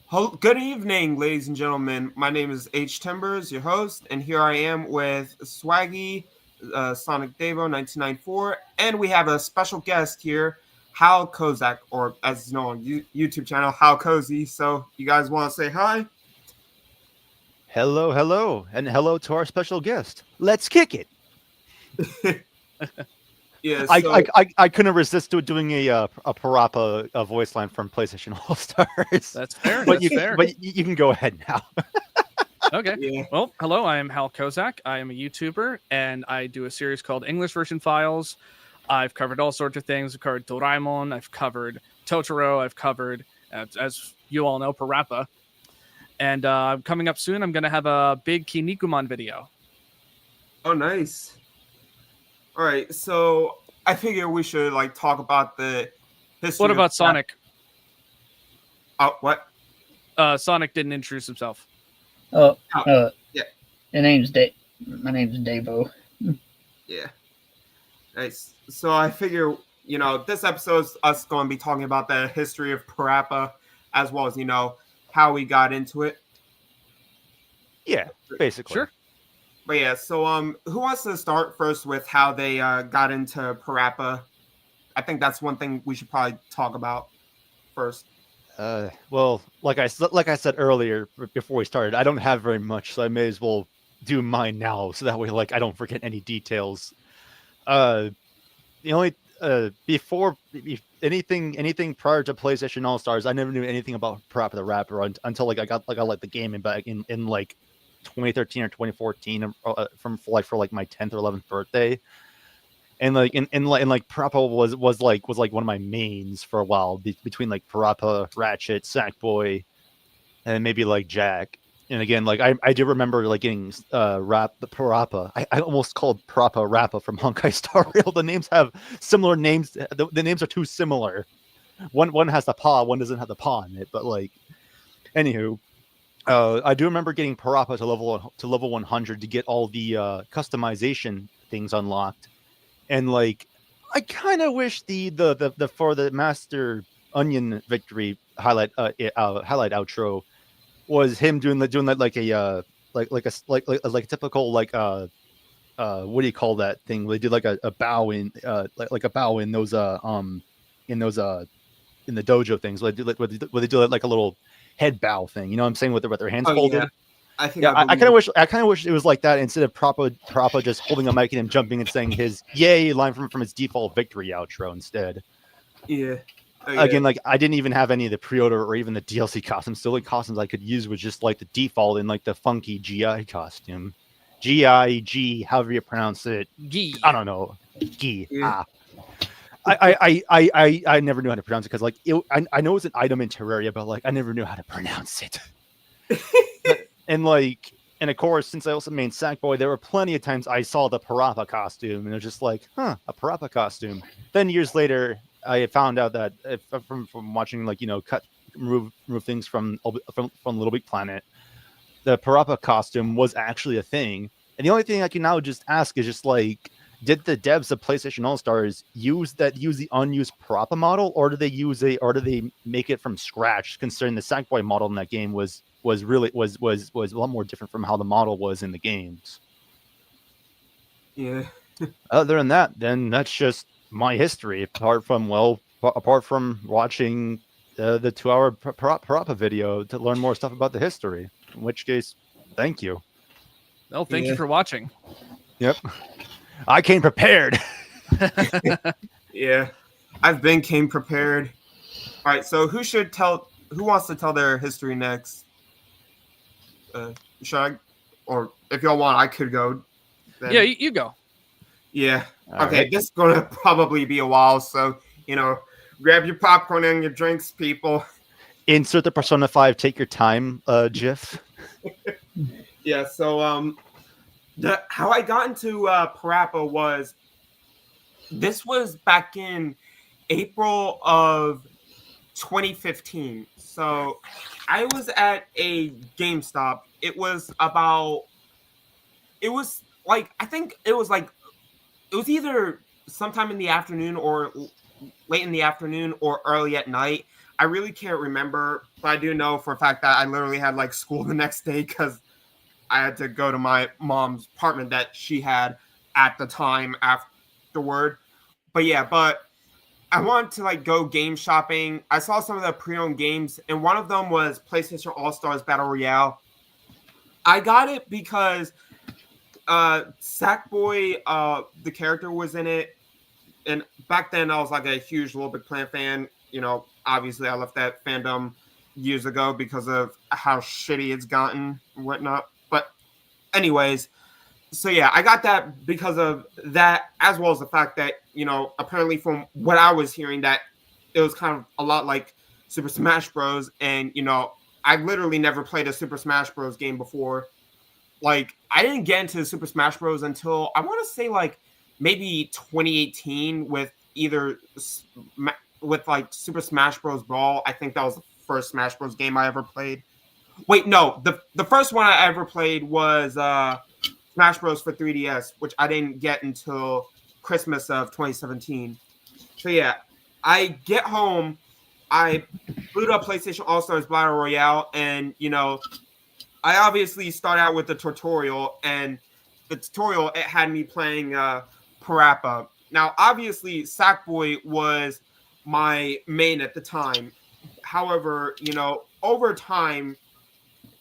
Good evening, ladies and gentlemen. My name is H. Timbers, your host, and here I am with Swaggy, Sonic Devo 1994, and we have a special guest here, HalKozy, or as known on YouTube channel, HalKozy. So, you guys want to say hi? Hello, hello, and hello to our special guest. Let's kick it. Yeah. I couldn't resist doing a PaRappa voice line from PlayStation All Stars, That's fair. but That's fair. you can go ahead now. Okay. Yeah. Well, hello. I am HalKozy. I am a YouTuber, and I do a series called English Version Files. I've covered all sorts of things. I've covered Doraemon. I've covered Totoro. I've covered, as you all know, PaRappa. And coming up soon, I'm going to have a big Kinnikuman video. Oh, nice. All right. So, I figure we should talk about the history. What about Sonic? Oh, what? Sonic didn't introduce himself. Oh, Yeah. My name's Davo. Yeah. Nice. So I figure, this episode is us going to be talking about the history of PaRappa, as well as, how we got into it. Yeah, basically. Sure. But yeah, so who wants to start first with how they got into PaRappa? I think that's one thing we should probably talk about first. Well, like I said earlier before we started, I don't have very much, so I may as well do mine now, so that way, I don't forget any details. The only before anything prior to PlayStation All Stars, I never knew anything about PaRappa the Rapper until I got the game in 2013 or 2014 for my 10th or 11th birthday. And PaRappa was one of my mains for a while between PaRappa, Ratchet, Sackboy, and maybe Jack. And again, I do remember getting PaRappa. I almost called PaRappa Rappa from Honkai Star Rail. The names have similar names. The names are too similar. One has the paw, one doesn't have the paw in it. But anywho, I do remember getting PaRappa to level 100 to get all the customization things unlocked. And I kind of wish the for the Master Onion victory highlight outro was him doing a typical what do you call that thing? They did a bow in a bow in those in the dojo things. Where they do a little head bow thing. You know what I'm saying, with their hands folded. Yeah. I think Yeah, I kind of wish it was like that instead of PaRappa just holding a mic and him jumping and saying his "yay" line from his default victory outro instead. Yeah. Oh, yeah. Again, I didn't even have any of the pre-order or even the DLC costumes. The only costumes I could use was just the default in the funky GI costume, GIG, however you pronounce it. Gee. I don't know, G. Yeah. I never knew how to pronounce it because I know it's an item in Terraria, but I never knew how to pronounce it. And of course, since I also made Sackboy, there were plenty of times I saw the PaRappa costume, and it was just a PaRappa costume. Then years later, I found out that from watching remove things from Little Big Planet, the PaRappa costume was actually a thing. And the only thing I can now just ask is did the devs of PlayStation All Stars use the unused PaRappa model, or did they make it from scratch? Considering the Sackboy model in that game was a lot more different from how the model was in the games. Yeah. Other than that, then that's just my history. Apart from watching the 2-hour PaRappa video to learn more stuff about the history. In which case, thank you. Well, thank you for watching. Yep, I came prepared. Yeah. Came prepared. All right. So who wants to tell their history next? Should I? Or if y'all want, I could go. Then. Yeah, you go. Yeah. All Okay. right. This is going to probably be a while. So, grab your popcorn and your drinks, people. Insert the Persona 5 take your time gif. Yeah. So, how I got into PaRappa was, this was back in April of 2015. So I was at a GameStop. It was either sometime in the afternoon or late in the afternoon or early at night. I really can't remember, but I do know for a fact that I literally had like school the next day because I had to go to my mom's apartment that she had at the time afterward. But yeah, but I wanted to like go game shopping. I saw some of the pre-owned games, and one of them was PlayStation All Stars Battle Royale. I got it because Sackboy, the character was in it, and back then I was like a huge Little Big Planet fan. You know, obviously I left that fandom years ago because of how shitty it's gotten and whatnot. But anyways, so yeah, I got that because of that, as well as the fact that, you know, apparently from what I was hearing, that it was kind of a lot like Super Smash Bros. And, you know, I literally never played a Super Smash Bros. Game before. Like, I didn't get into Super Smash Bros. Until I want to say like maybe 2018 with either with like Super Smash Bros. Brawl. I think that was the first Smash Bros. Game I ever played. Wait, no, the first one I ever played was Smash Bros. For 3DS, which I didn't get until Christmas of 2017. So yeah, I get home, I boot up PlayStation All Stars Battle Royale, and you know, I obviously start out with the tutorial, and the tutorial it had me playing PaRappa. Now, obviously, Sackboy was my main at the time. However, you know, over time,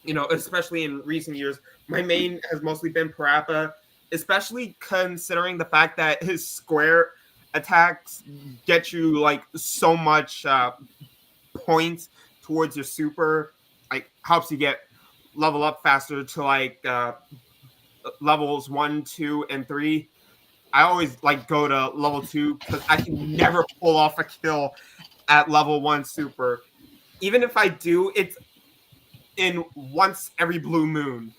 you know, especially in recent years, my main has mostly been PaRappa, especially considering the fact that his square attacks get you like so much points towards your super, like helps you get level up faster to like levels 1, 2, and 3. I always like go to level 2 because I can never pull off a kill at level 1 super. Even if I do, it's in once every blue moon.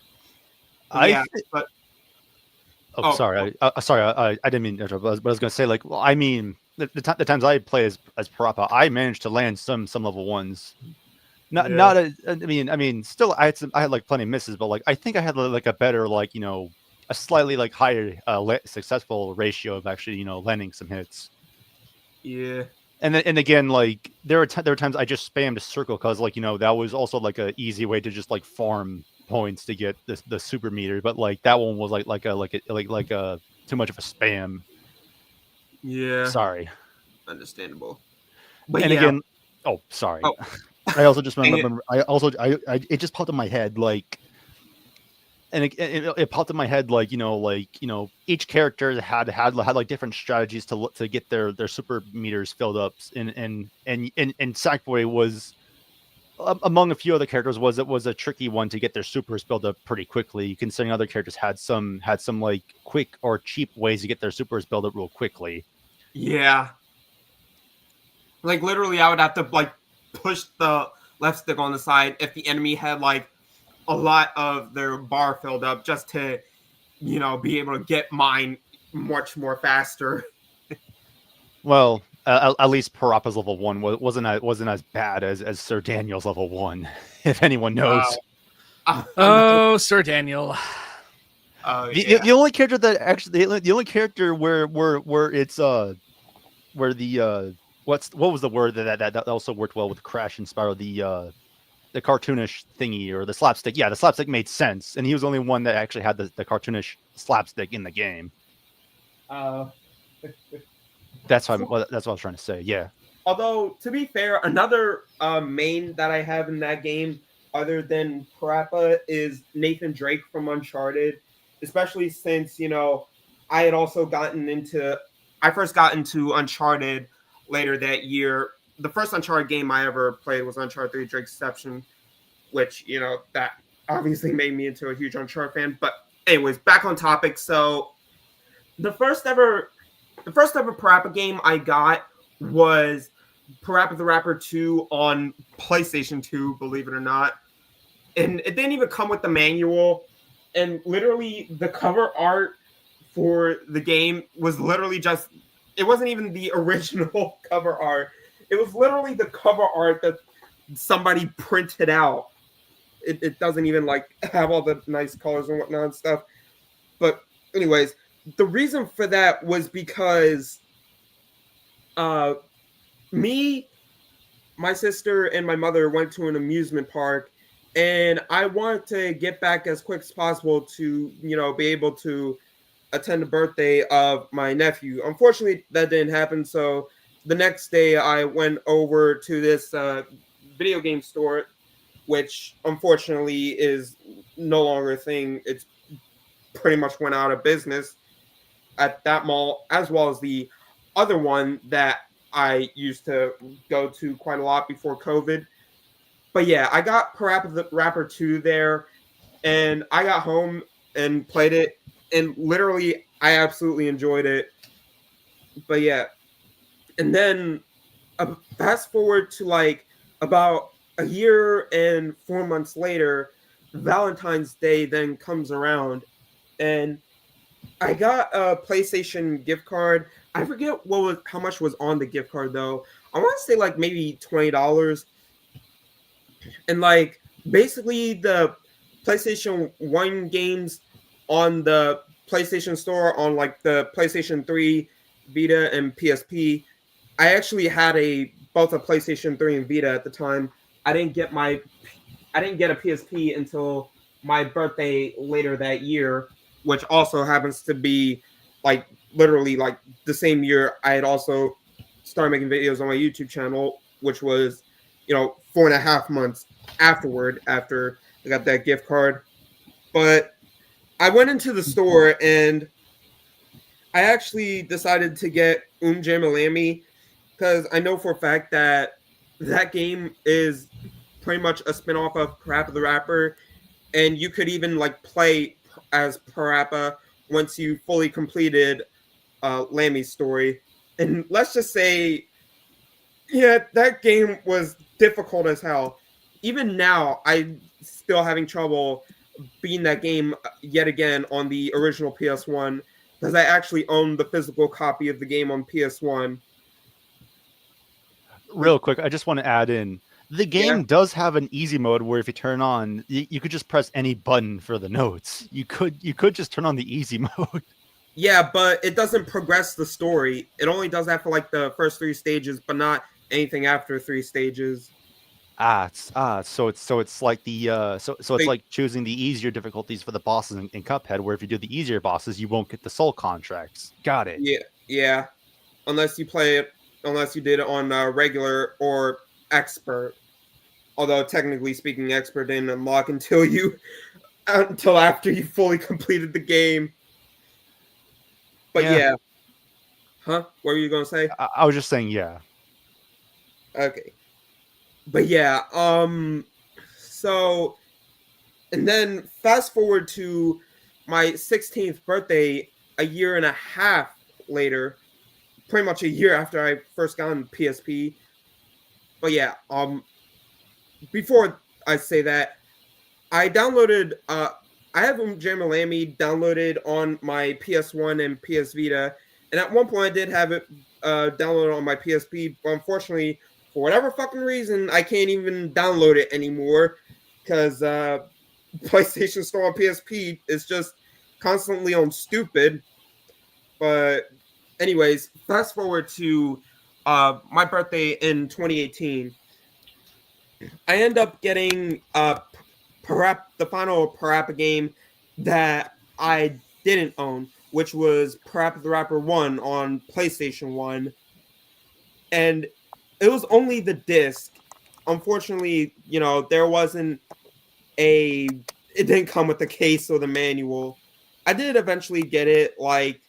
Yeah, but sorry, I didn't mean to interrupt, but I was going to say, like, well, I mean, the times I play as PaRappa, I managed to land some level ones. I mean, still, I had like plenty of misses, but like, I think I had like a better, like, you know, a slightly like higher successful ratio of actually, you know, landing some hits. Yeah. And then, and again, like there were times I just spammed a circle because, like, you know, that was also like a easy way to just like farm points to get the super meter. But like that one was like a too much of a spam. Yeah. Sorry. Understandable. But and yeah. Again, oh sorry. Oh. I also just remember. It just popped in my head like. And it popped in my head like, you know, each character had like different strategies to get their super meters filled up, and Sackboy was among a few other characters was a tricky one to get their supers built up pretty quickly, considering other characters had some like quick or cheap ways to get their supers built up real quickly. Yeah. Like literally I would have to like push the left stick on the side if the enemy had like a lot of their bar filled up just to, you know, be able to get mine much more faster. Well, at least PaRappa's level 1 wasn't as bad as Sir Daniel's level 1, if anyone knows. Oh, Sir Daniel. The only character that actually the only character where it's where the what was the word that also worked well with Crash and Spyro, the cartoonish thingy or the slapstick. Yeah, the slapstick made sense, and he was the only one that actually had the cartoonish slapstick in the game. That's what I was trying to say. Yeah. Although, to be fair, another main that I have in that game, other than PaRappa, is Nathan Drake from Uncharted. Especially since, you know, I first got into Uncharted later that year. The first Uncharted game I ever played was Uncharted 3: Drake's Deception, which, you know, that obviously made me into a huge Uncharted fan. But anyways, back on topic. So the first ever PaRappa game I got was PaRappa the Rapper 2 on PlayStation 2, believe it or not. And it didn't even come with the manual. And literally the cover art for the game was literally just, it wasn't even the original cover art. It was literally the cover art that somebody printed out. It doesn't even like have all the nice colors and whatnot and stuff. But anyways, the reason for that was because me my sister and my mother went to an amusement park, and I wanted to get back as quick as possible to, be able to attend the birthday of my nephew. Unfortunately, that didn't happen. So the next day, I went over to this video game store, which unfortunately is no longer a thing. It's pretty much went out of business at that mall, as well as the other one that I used to go to quite a lot before COVID. But yeah, I got PaRappa the Rapper 2 there, and I got home and played it, and literally, I absolutely enjoyed it. But yeah, and then fast forward to like about a year and 4 months later, Valentine's Day then comes around, and I got a PlayStation gift card. I forget how much was on the gift card though. I want to say like maybe $20, and like basically the PlayStation 1 games on the PlayStation Store on like the PlayStation 3, Vita, and PSP. I actually had both a PlayStation 3 and Vita at the time. I didn't get a PSP until my birthday later that year, which also happens to be like literally like the same year I had also started making videos on my YouTube channel, which was 4.5 months after I got that gift card. But I went into the store and I actually decided to get Miami because I know for a fact that that game is pretty much a spin-off of PaRappa the Rapper, and you could even like play as PaRappa once you fully completed Lammy's story. And let's just say, yeah, that game was difficult as hell. Even now, I'm still having trouble beating that game yet again on the original PS1 because I actually own the physical copy of the game on PS1. Real quick, I just want to add in the game does have an easy mode where if you turn on, you could just press any button for the notes. You could just turn on the easy mode. Yeah, but it doesn't progress the story. It only does that for like the first 3 stages, but not anything after 3 stages. So it's like the it's like choosing the easier difficulties for the bosses in Cuphead, where if you do the easier bosses, you won't get the soul contracts. Got it. Yeah. Unless you did it on regular or expert. Although technically speaking, expert didn't unlock until after you fully completed the game. But yeah. Huh? What were you gonna say? I was just saying, yeah. Okay. But yeah, so and then fast forward to my 16th birthday a year and a half later, pretty much a year after I first got on PSP. But yeah, before I say that, I downloaded I have Miami downloaded on my PS1 and PS Vita, and at one point I did have it downloaded on my PSP, but unfortunately for whatever fucking reason, I can't even download it anymore because PlayStation Store on PSP is just constantly on stupid. But anyways, fast forward to my birthday in 2018. I end up getting the final PaRappa game that I didn't own, which was PaRappa the Rapper 1 on PlayStation 1. And it was only the disc. Unfortunately, there wasn't it didn't come with the case or the manual. I did eventually get it like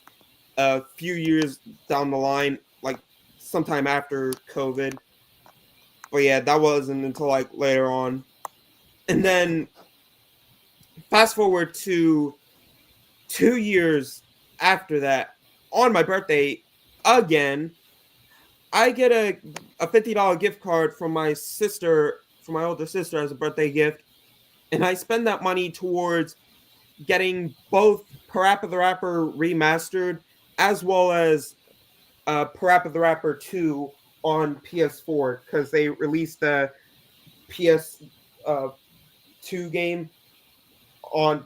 a few years down the line, like sometime after COVID. But yeah, that wasn't until like later on. And then fast forward to 2 years after that, on my birthday again, I get a $50 gift card from my older sister as a birthday gift, and I spend that money towards getting both PaRappa the Rapper remastered as well as PaRappa the Rapper 2 on PS4 because they released the PS2 game on.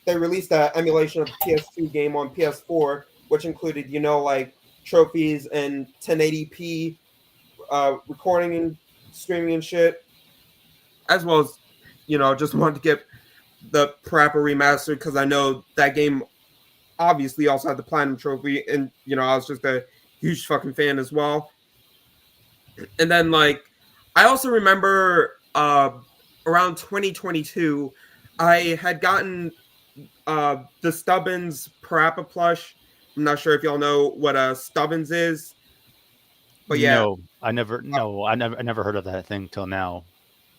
They released an emulation of PS2 game on PS4, which included, like trophies and 1080p recording streaming and shit, as well as, just wanted to get the PaRappa remastered because I know that game obviously also had the Platinum Trophy, and, I was just a huge fucking fan as well. And then, like, I also remember around 2022, I had gotten the Stubbins PaRappa plush. I'm not sure if y'all know what Stubbins is, but yeah. No, I never heard of that thing till now.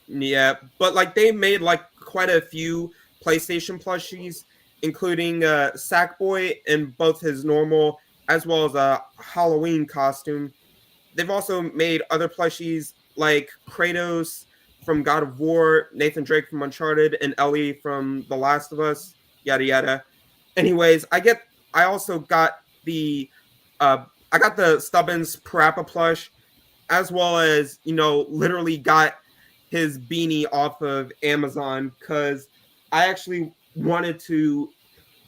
Yeah, but like they made like quite a few PlayStation plushies, including Sackboy in both his normal as well as a Halloween costume. They've also made other plushies like Kratos from God of War, Nathan Drake from Uncharted, and Ellie from The Last of Us, yada yada. Anyways, I also got the Stubbins PaRappa plush, as well as, literally got his beanie off of Amazon because I actually wanted to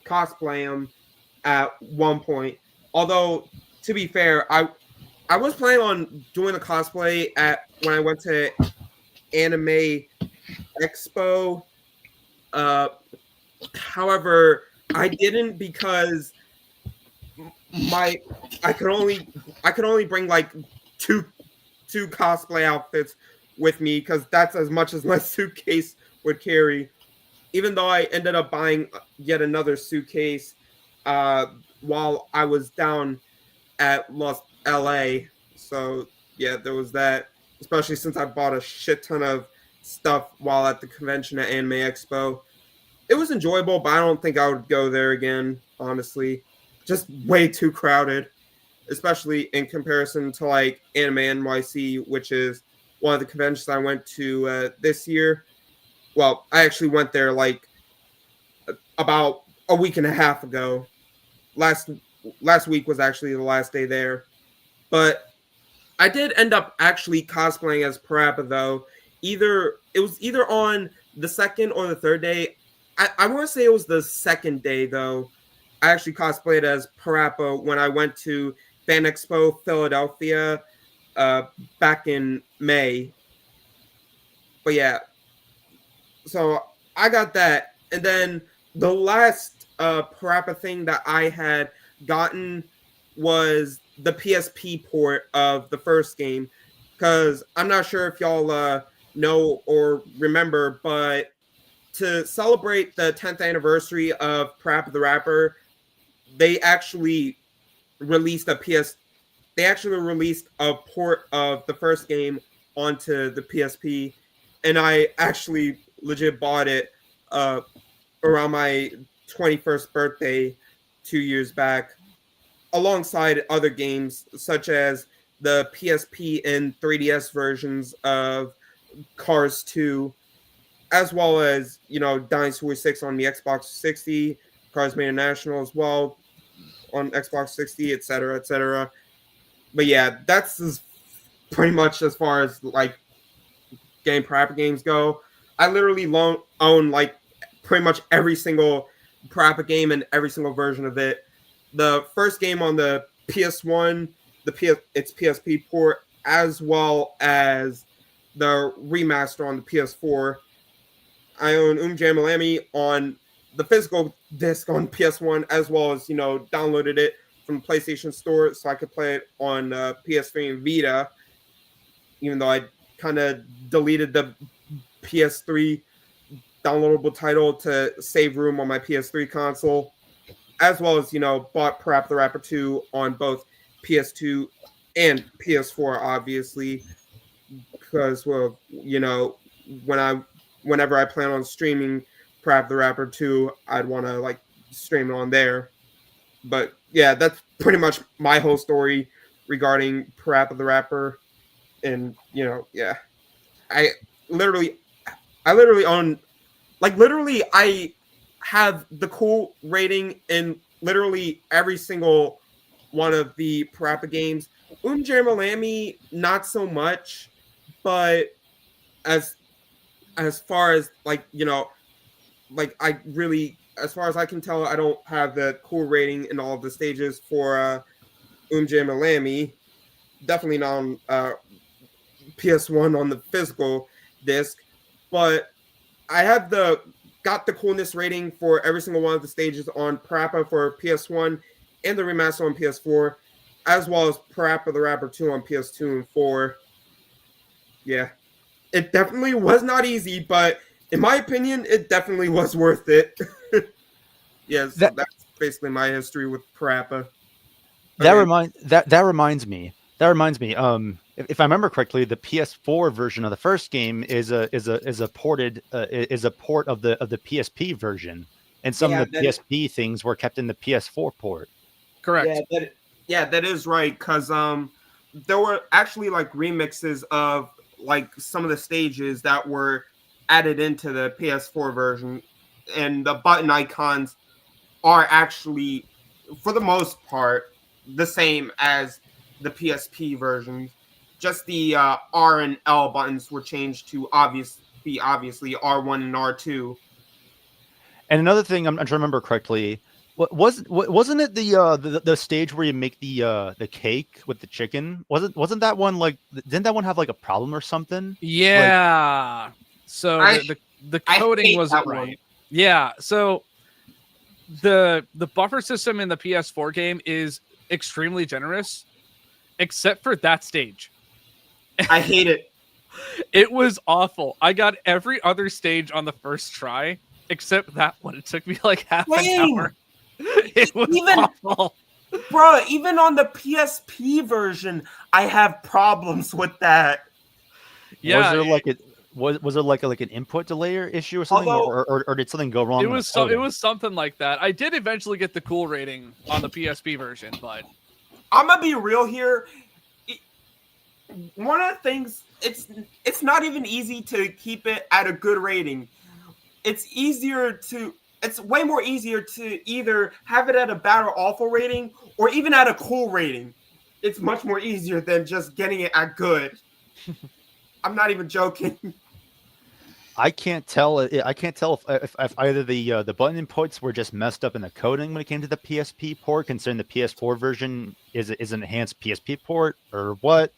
cosplay him at one point. Although, to be fair, I was planning on doing a cosplay when I went to Anime Expo. However, I didn't because I could only bring like two cosplay outfits with me because that's as much as my suitcase would carry. Even though I ended up buying yet another suitcase while I was down at LA. So yeah, there was that. Especially since I bought a shit ton of stuff while at the convention at Anime Expo. It was enjoyable, but I don't think I would go there again, honestly. Just way too crowded, especially in comparison to like Anime NYC, which is one of the conventions I went to this year. Well, I actually went there like about a week and a half ago. Last week was actually the last day there. But I did end up actually cosplaying as PaRappa though. It was either on the second or the third day. I want to say it was the second day though. I actually cosplayed as PaRappa when I went to Fan Expo Philadelphia back in May. But yeah, so I got that. And then the last PaRappa thing that I had gotten was the PSP port of the first game. Because I'm not sure if y'all know or remember, but to celebrate the 10th anniversary of PaRappa the Rapper, they actually released a port of the first game onto the PSP, and I actually legit bought it around my 21st birthday 2 years back, alongside other games such as the PSP and 3DS versions of Cars 2, as well as, Dinosaur 6 on the Xbox 60, Cars Made International as well on Xbox 60, etc., etc. But yeah, that's pretty much as far as like PaRappa games go. I literally own like pretty much every single PaRappa game and every single version of it. The first game on the PS1, its PSP port, as well as the remaster on the PS4. I own Jammalami on the physical disc on PS1, as well as, downloaded it from the PlayStation Store so I could play it on PS3 and Vita, even though I kind of deleted the PS3 downloadable title to save room on my PS3 console, as well as, bought PaRappa the Rapper 2 on both PS2 and PS4, obviously, because, well, whenever I plan on streaming PaRappa the Rapper 2, I'd want to like stream it on there. But yeah, that's pretty much my whole story regarding PaRappa the Rapper. And yeah, I literally own, like, literally I have the cool rating in literally every single one of the PaRappa games. Jammalami, not so much, but as far as like, like I really, as far as I can tell, I don't have the cool rating in all of the stages for Jammalami. Definitely not on PS1 on the physical disc, but I have got the coolness rating for every single one of the stages on PaRappa for PS1 and the remaster on PS4, as well as PaRappa the Rapper 2 on PS2 and 4. Yeah, it definitely was not easy, but in my opinion, it definitely was worth it. Yeah, so that's basically my history with PaRappa. That reminds me. If I remember correctly, the PS4 version of the first game is a port of the PSP version, and some of the PSP things were kept in the PS4 port. Correct. That is right, because there were actually like remixes of like some of the stages that were added into the PS4 version, and the button icons are actually, for the most part, the same as the PSP version. Just the R and L buttons were changed to obviously R1 and R2. And another thing, I'm trying to remember correctly, wasn't it the stage where you make the cake with the chicken? Wasn't that one like? Didn't that one have like a problem or something? Yeah. So the coding wasn't right. Yeah. So the buffer system in the PS4 game is extremely generous, except for that stage. I hate it. It was awful. I got every other stage on the first try except that one. It took me like half an hour. It was awful. Bro, even on the PSP version, I have problems with that. Yeah. Was there like an input delay issue or something, or did something go wrong? It was something like that. I did eventually get the cool rating on the PSP version, but I'm gonna be real here. One of the things, it's not even easy to keep it at a good rating. It's way more easier to either have it at a bad or awful rating, or even at a cool rating. It's much more easier than just getting it at good. I'm not even joking. I can't tell if either the button inputs were just messed up in the coding when it came to the PSP port, considering the PS4 version is an enhanced PSP port, or what.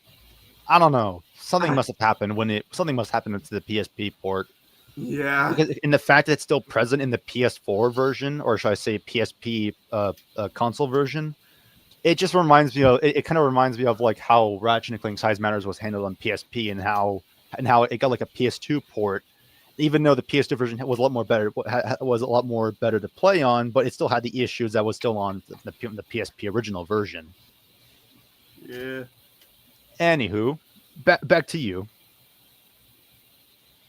I don't know. Something must have happened something must happen to the PSP port. Yeah. In the fact that it's still present in the PS4 version, or should I say PSP console version, it just reminds me of it kind of reminds me of like how Ratchet and Clank Size Matters was handled on PSP, and how it got like a PS2 port, even though the PS2 version was a lot more better to play on, but it still had the issues that was still on the PSP original version. Yeah. Anywho, back to you.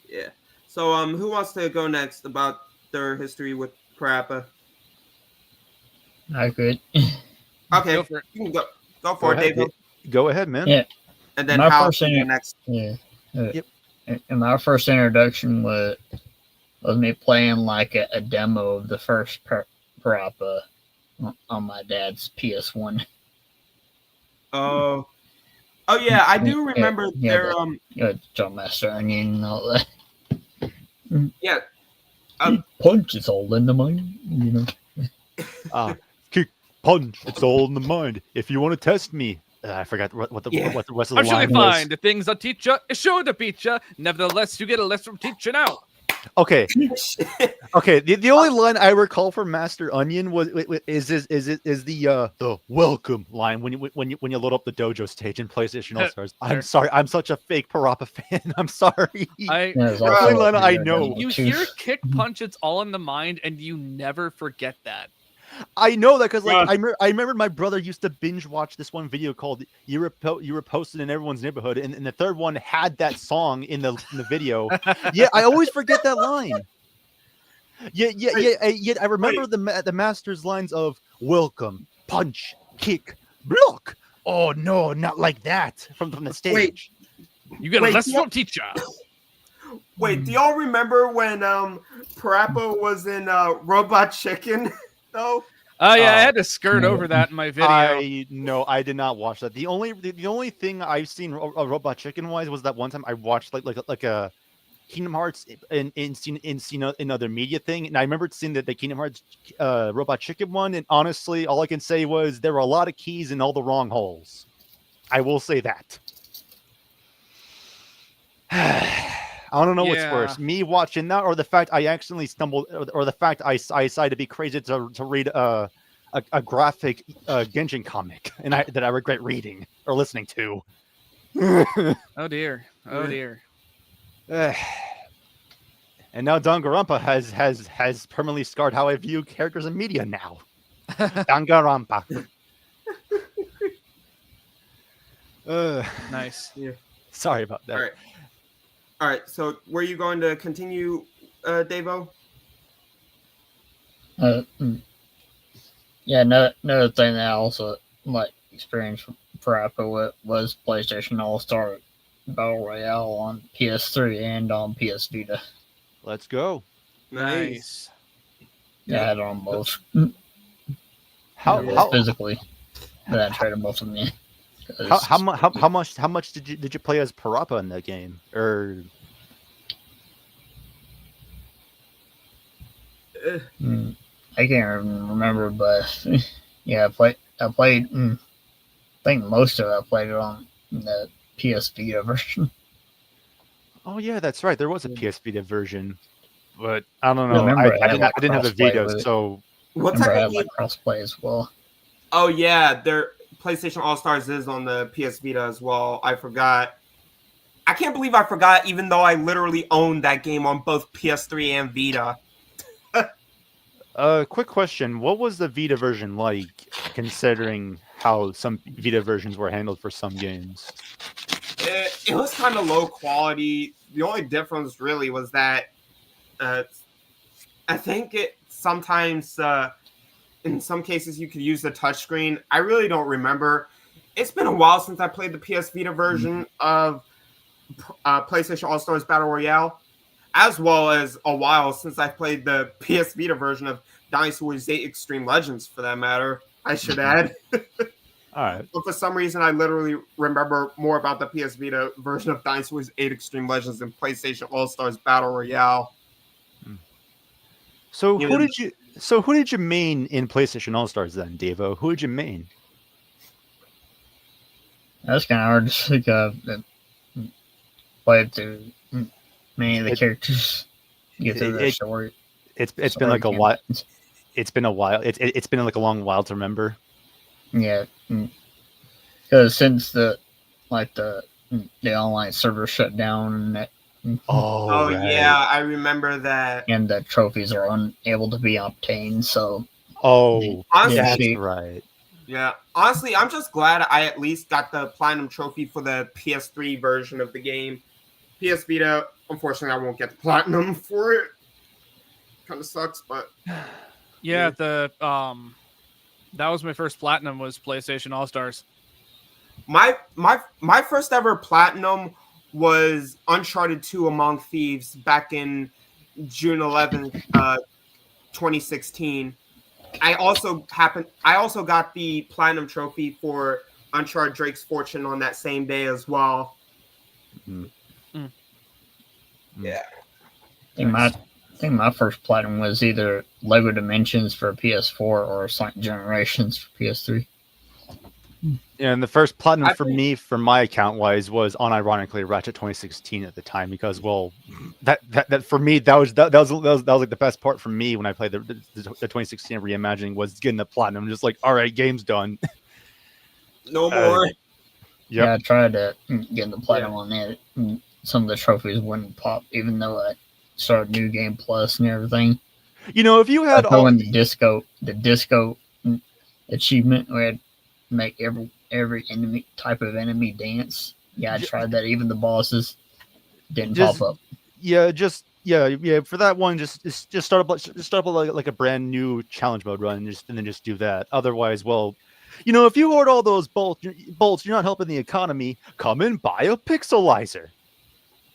Yeah. So, who wants to go next about their history with PaRappa? I could. Okay, go for it. You can go for it, Dave. Go ahead, man. Yeah. And then Hal next. Yeah. Yep. And my first introduction was me playing like a demo of the first PaRappa on my dad's PS1. Oh yeah, I do remember their John Master Onion and all that. Yeah. Punch, it's all in the mind, you know. Kick, punch, it's all in the mind. If you want to test me, I forgot what the rest of the I'm sure line they was. find the things I teach you is sure to beat you. Nevertheless, you get a lesson from teaching out. Okay. The only line I recall from Master Onion is the welcome line when you load up the dojo stage in PlayStation All Stars. I'm sorry, I'm such a fake PaRappa fan. I'm sorry. The only line I know. You hear kick punch, it's all in the mind, and you never forget that. I know that because I remember my brother used to binge watch this one video called "You Were Posted in Everyone's Neighborhood," and the third one had that song in the video. Yeah, I always forget that line. Yet I remember the master's lines of "Welcome, punch, kick, block." Oh no, not like that from the stage. You get a lesson from teacher. Wait, do y'all remember when PaRappa was in Robot Chicken? No. Oh yeah, I had to skirt over that in my video. I did not watch that. The only thing I've seen Robot Chicken wise was that one time I watched like a Kingdom Hearts in other media thing, and I remember seeing the Kingdom Hearts Robot Chicken one, and honestly, all I can say was there were a lot of keys in all the wrong holes. I will say that. I don't know what's worse, me watching that, or the fact I accidentally stumbled, or the fact I decided to be crazy to read a graphic Genshin comic, and that I regret reading or listening to. Oh dear. Oh dear. And now Danganronpa has permanently scarred how I view characters in media now. Danganronpa. Nice. Yeah. Sorry about that. All right. So, were you going to continue, Davo? Yeah, another thing that I also like experienced from PaRappa was PlayStation All Star Battle Royale on PS3 and on PS Vita. Let's go. Nice. Yeah, I had it on both. How physically, but I traded both of them in. How much did you play as PaRappa in that game? Or I can't even remember, but yeah, I played. I think most of it I played it on the PS Vita version. oh yeah, that's right. There was a PS Vita version, but I don't I know. remember I didn't have a Vita, so What remember type I of had game? like crossplay as well. Oh yeah, their PlayStation All Stars is on the PS Vita as well. I forgot. I can't believe I forgot, even though I literally owned that game on both PS3 and Vita. quick question: what was the Vita version like, considering how some Vita versions were handled for some games? It was kind of low quality. The only difference really was that I think it sometimes in some cases you could use the touchscreen. I really don't remember. It's been a while since I played the PS Vita version of PlayStation All Stars Battle Royale, as well as a while since I played the PS Vita version of Dynasty Warriors 8 Extreme Legends, for that matter, I should add. All right. But for some reason, I literally remember more about the PS Vita version of Dynasty Warriors 8 Extreme Legends than PlayStation All Stars Battle Royale. So who did you main in PlayStation All Stars then, Davo? Who did you main? That's kind of hard to think of. Played through many of the characters. Get through the story. It's been like a while. It's been a while. It's been like a long while to remember. Yeah, because since the online server shut down, Oh right. Yeah, I remember that. And the trophies are unable to be obtained. So that's right. Yeah, honestly, I'm just glad I at least got the platinum trophy for the PS3 version of the game. PS Vita, unfortunately, I won't get the platinum for it. Kind of sucks, but yeah, the that was my first platinum, was PlayStation All Stars. My first ever platinum was Uncharted 2 Among Thieves back in June 11th, 2016. I also got the platinum trophy for Uncharted Drake's Fortune on that same day as well. Yeah. I think my first platinum was either Lego Dimensions for PS4 or Sonic Generations for PS3. Yeah, and the first platinum for me, for my account wise, was unironically Ratchet 2016 at the time, because that for me that was like the best part for me when I played the 2016 reimagining, was getting the platinum. Just like, all right, game's done. No more. Yep. Yeah, I tried to get the platinum on it. Some of the trophies wouldn't pop, even though I started New Game Plus and everything. You know, if you had the disco achievement, we had to make every type of enemy dance. Yeah, I tried that. Even the bosses didn't pop up. Yeah, for that one, just start up like a brand new challenge mode run, and then just do that. Otherwise, well, you know, if you hoard all those bolts, you're not helping the economy. Come and buy a pixelizer.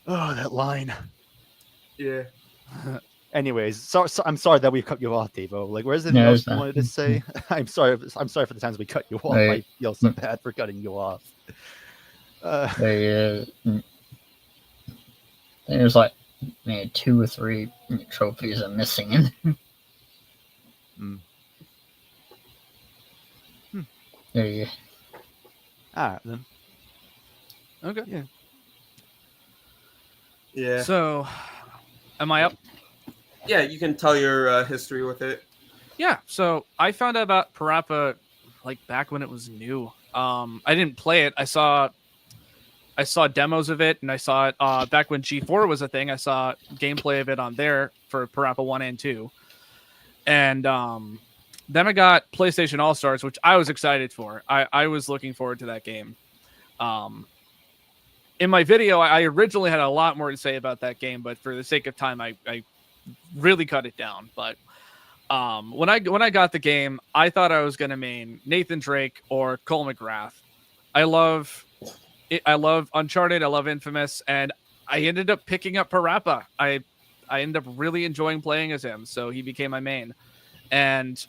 Oh, that line. Yeah. Anyways, I'm sorry that we cut you off, Devo. Like, where's anything else you wanted to say? I'm sorry for the times we cut you off. I feel so bad for cutting you off. There's like maybe 2 or 3 trophies I'm missing. There you go. All right, then. Okay. Yeah. Yeah. So, am I up? Yeah, you can tell your history with it. Yeah. So I found out about PaRappa like back when it was new. I didn't play it. I saw demos of it, and I saw it back when G4 was a thing. I saw gameplay of it on there for PaRappa 1 and 2. And then I got PlayStation All Stars, which I was excited for. I was looking forward to that game. Um, in my video, I originally had a lot more to say about that game, but for the sake of time, I really cut it down. But when I got the game, I thought I was going to main Nathan Drake or Cole McGrath. I love it. I love Uncharted. I love Infamous, and I ended up picking up PaRappa. I ended up really enjoying playing as him, so he became my main. And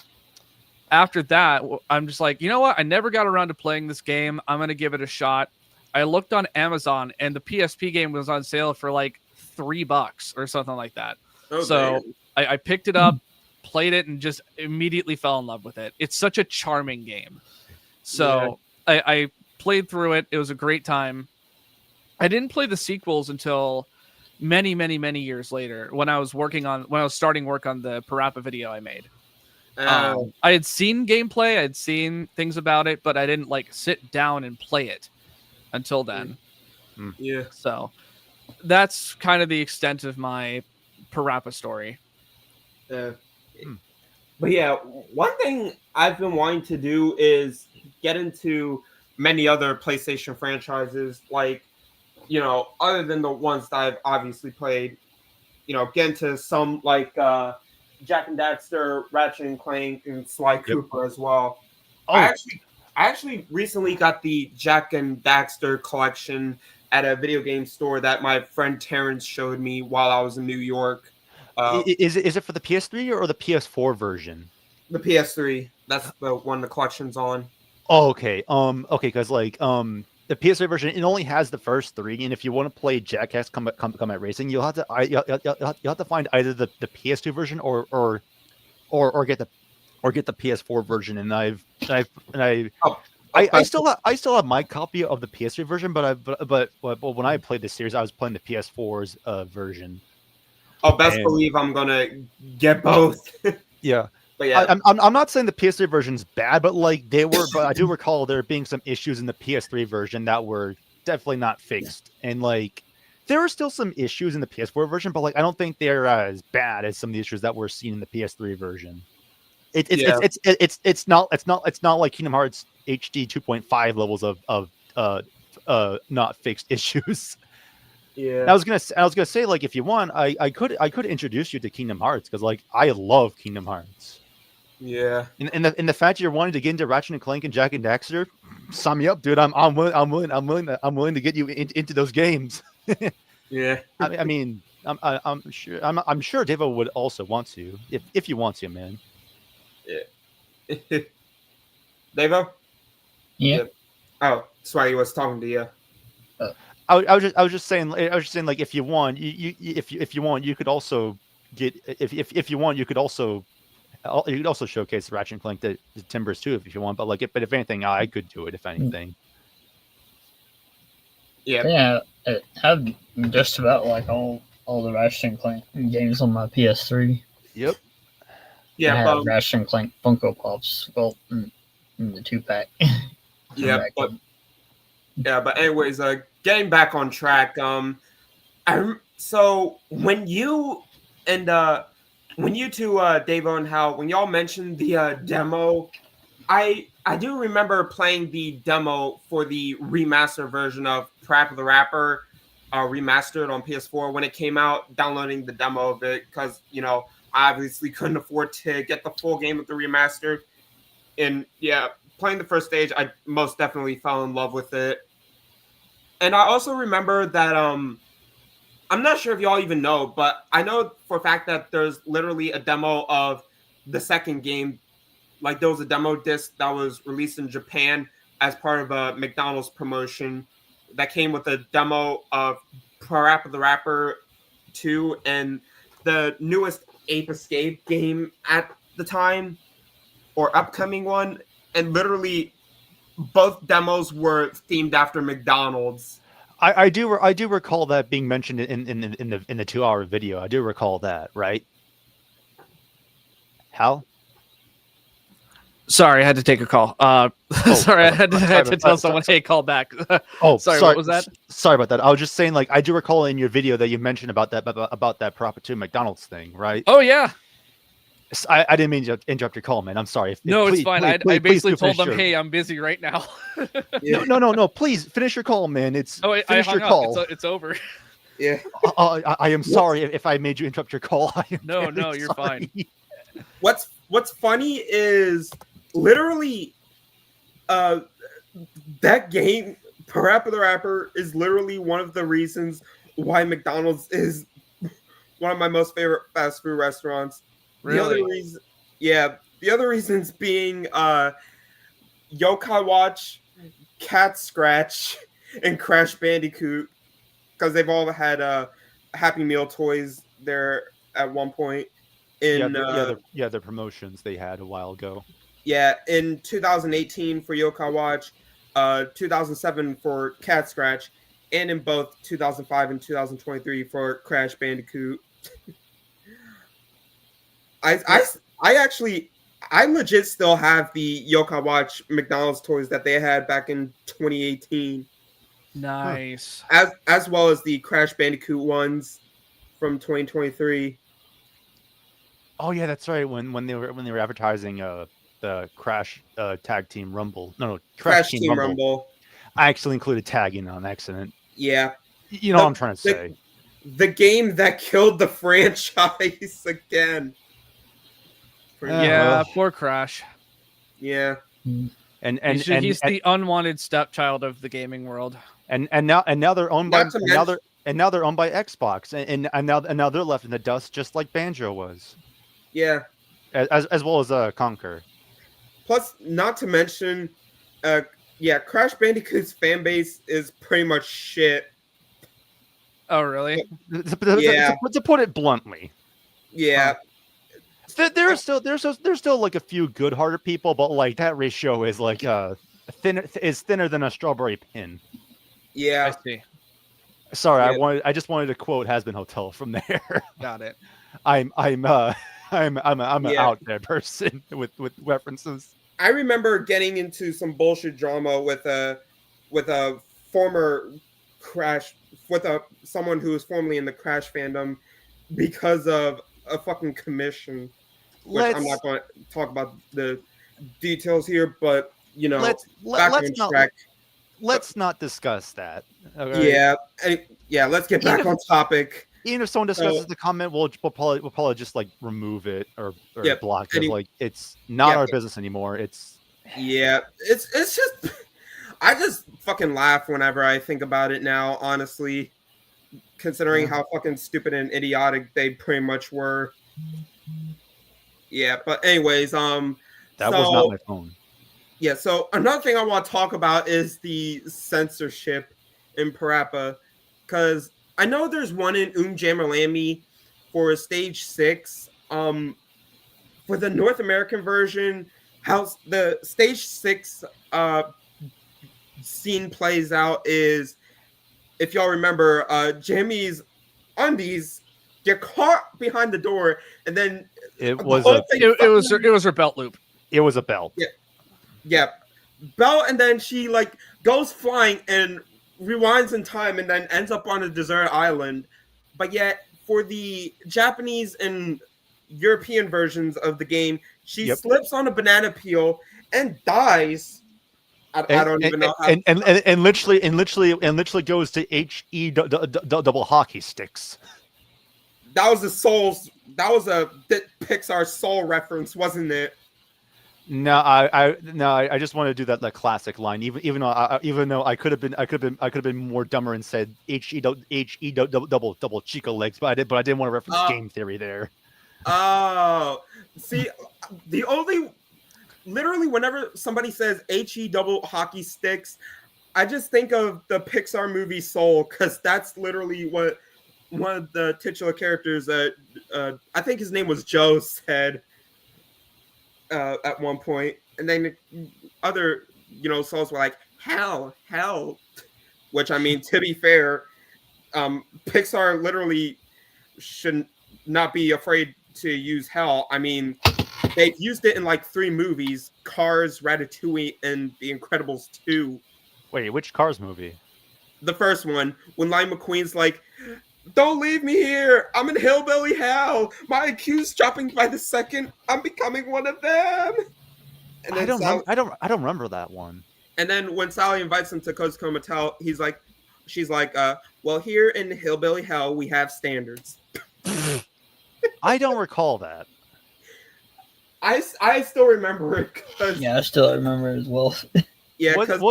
after that, I'm just like, you know what? I never got around to playing this game. I'm going to give it a shot. I looked on Amazon, and the PSP game was on sale for like $3 or something like that. Oh, So damn. I picked it up, played it, and just immediately fell in love with it. It's such a charming game. So I played through it. It was a great time. I didn't play the sequels until many, many, many years later when I was starting work on the PaRappa video I made. I had seen gameplay, I had seen things about it, but I didn't like sit down and play it until then. Yeah. So that's kind of the extent of my PaRappa story. But yeah, one thing I've been wanting to do is get into many other PlayStation franchises, like, other than the ones that I've obviously played, get into some like Jack and Daxter, Ratchet and Clank, and Sly Cooper as well. Oh, I actually recently got the Jack and Daxter collection at a video game store that my friend Terrence showed me while I was in New York. is it for the PS3 or the PS4 version? The PS3. That's the one the collection's on. Oh, okay. Okay, because like the PS3 version, it only has the first three, and if you want to play Jackass Combat Racing, you'll have to find either the PS2 version or get the PS4 version. And I still have my copy of the PS3 version, but when I played this series, I was playing the PS4's version. Oh, best believe I'm gonna get both. Yeah. But yeah, I'm not saying the PS3 version's bad, but like but I do recall there being some issues in the PS3 version that were definitely not fixed, and like there are still some issues in the PS4 version, but like I don't think they're as bad as some of the issues that we're seeing in the PS3 version. It's not like Kingdom Hearts HD 2.5 levels of not fixed issues. Yeah. And I was gonna say, like, if you want, I could introduce you to Kingdom Hearts, because like I love Kingdom Hearts. Yeah. And the fact you're wanting to get into Ratchet and Clank and Jack and Daxter, sign me up, dude. I'm willing to get you into those games. Yeah. I'm sure Devo would also want to, if you want to, man. Yeah. Devo? Yeah. Oh, Swaggy was talking to you. I was just saying, like, if you want, if you want, you could also get, if you want, you could also showcase Ratchet and Clank the Timbers too, if you want. But if anything, I could do it, if anything. Yeah. Yeah, I have just about like all the Ratchet and Clank games on my PS3. Yep. Yeah. I have Ratchet and Clank Funko Pops. Well, in the 2-pack. Yeah. But anyways, getting back on track. So when you two, Devo and Hal, when y'all mentioned the demo, I do remember playing the demo for the remastered version of PaRappa the Rapper, remastered on PS4 when it came out. Downloading the demo of it because I obviously couldn't afford to get the full game with the remastered, and yeah, playing the first stage, I most definitely fell in love with it. And I also remember that I'm not sure if y'all even know, but I know for a fact that there's literally a demo of the second game. Like there was a demo disc that was released in Japan as part of a McDonald's promotion that came with a demo of PaRappa the Rapper 2 and the newest Ape Escape game at the time, or upcoming one. And literally both demos were themed after McDonald's. I do recall that being mentioned in the 2-hour video. I do recall that, right? Hal? Sorry, I had to take a call. Sorry, I had to tell someone, hey, call back. Oh, sorry, what was that? Sorry about that. I was just saying, like, I do recall in your video that you mentioned about that PaRappa 2 McDonald's thing, right? Oh yeah. I didn't mean to interrupt your call, man. I'm sorry. No, it's fine. I basically told them, your... hey, I'm busy right now. No. Please finish your call, man. I finish hung your call. up. It's over. Yeah. I am sorry if I made you interrupt your call. No, you're fine. What's funny is literally that game, PaRappa the Rapper, is literally one of the reasons why McDonald's is one of my most favorite fast food restaurants. Really? The other reasons being Yokai Watch, Cat Scratch, and Crash Bandicoot, because they've all had Happy Meal toys there at one point. The promotions they had a while ago. Yeah, in 2018 for Yokai Watch, 2007 for Cat Scratch, and in both 2005 and 2023 for Crash Bandicoot. I legit still have the Yokai Watch McDonald's toys that they had back in 2018. Nice. As well as the Crash Bandicoot ones from 2023. Oh yeah, that's right. When they were advertising the Crash Tag Team Rumble. No, Crash Team Rumble. I actually included tag in on accident. Yeah. You know what I'm trying to say. The game that killed the franchise again. Poor Crash. Yeah. And he's the unwanted stepchild of the gaming world. And now they're owned by Xbox, and now they're left in the dust just like Banjo was. Yeah. As well as Conquer. Plus, not to mention, Crash Bandicoot's fan base is pretty much shit. Oh, really? To put it bluntly. Yeah. There's still like a few good-hearted people, but like that ratio is like thinner than a strawberry pin. Yeah. I see. Sorry, yeah. I just wanted to quote Has Been Hotel from there. Got it. I'm an out there person with references. I remember getting into some bullshit drama with a former Crash, someone who was formerly in the Crash fandom because of a fucking commission. Which I'm not going to talk about the details here, but you know, let's not discuss that. Okay? Yeah. Let's get back on topic. Even if someone discusses the comment, we'll probably just like remove it or block it. Like it's not our business anymore. It's just I just fucking laugh whenever I think about it now. Honestly, considering how fucking stupid and idiotic they pretty much were. Yeah, but anyways, that was not my phone. Yeah, so another thing I want to talk about is the censorship in PaRappa, because I know there's one in Jammerlammy for Stage 6. For the North American version, how the Stage 6 scene plays out is, if y'all remember, Jimmy's undies get caught behind the door, and then it was her belt loop. It was a belt. Yeah, belt, and then she like goes flying and rewinds in time, and then ends up on a desert island. But yet, for the Japanese and European versions of the game, she slips on a banana peel and dies. I don't even know how. And literally goes to HE double hockey sticks. That was a Pixar Soul reference, wasn't it? No, I just want to do that classic line. Even though I could have been more dumber and said HE double Chica legs, but I didn't want to reference game theory there. Oh, see, literally whenever somebody says HE double hockey sticks, I just think of the Pixar movie Soul, because that's literally what one of the titular characters I think his name was Joe said at one point, and then other souls were like hell, which I mean, to be fair, Pixar literally should not be afraid to use hell. I mean, they've used it in like 3 movies: Cars, Ratatouille, and The Incredibles 2. Wait, which Cars movie? The first one, when Lightning McQueen's like, "Don't leave me here. I'm in hillbilly hell. My IQ's dropping by the second. I'm becoming one of them." And I then don't remember that one. And then when Sally invites him to Coast to Motel, she's like, "Well, here in hillbilly hell, we have standards." I don't recall that. I still remember it. Yeah, I still remember it as well. Yeah, Was because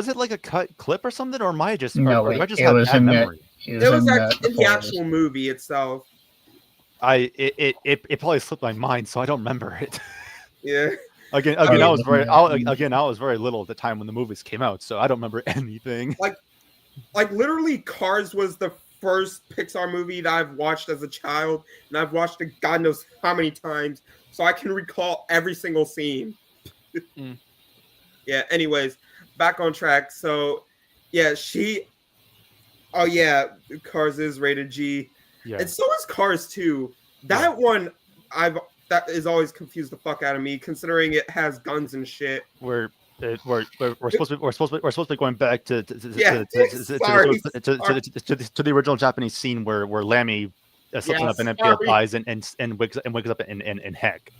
it like a cut clip or something, or am I just No, or do I wait, just it have was bad in memory? it was in actually in the forest. actual movie itself. It probably slipped my mind, so I don't remember it. Yeah. Again, Oh, I yeah, was very definitely. I was very little at the time when the movies came out, so I don't remember anything. Like literally, Cars was the first Pixar movie that I've watched as a child, and I've watched it God knows how many times, so I can recall every single scene. Mm. Yeah. Anyways, back on track. So, yeah, Oh yeah, Cars is rated G, Yeah, and so is Cars 2. That one, that is always confused the fuck out of me, considering it has guns and shit. we're supposed to be going back to Yeah, sorry, sorry. the original Japanese scene where Lammy slips Yeah, up and Empio sorry. dies and wakes up in heck.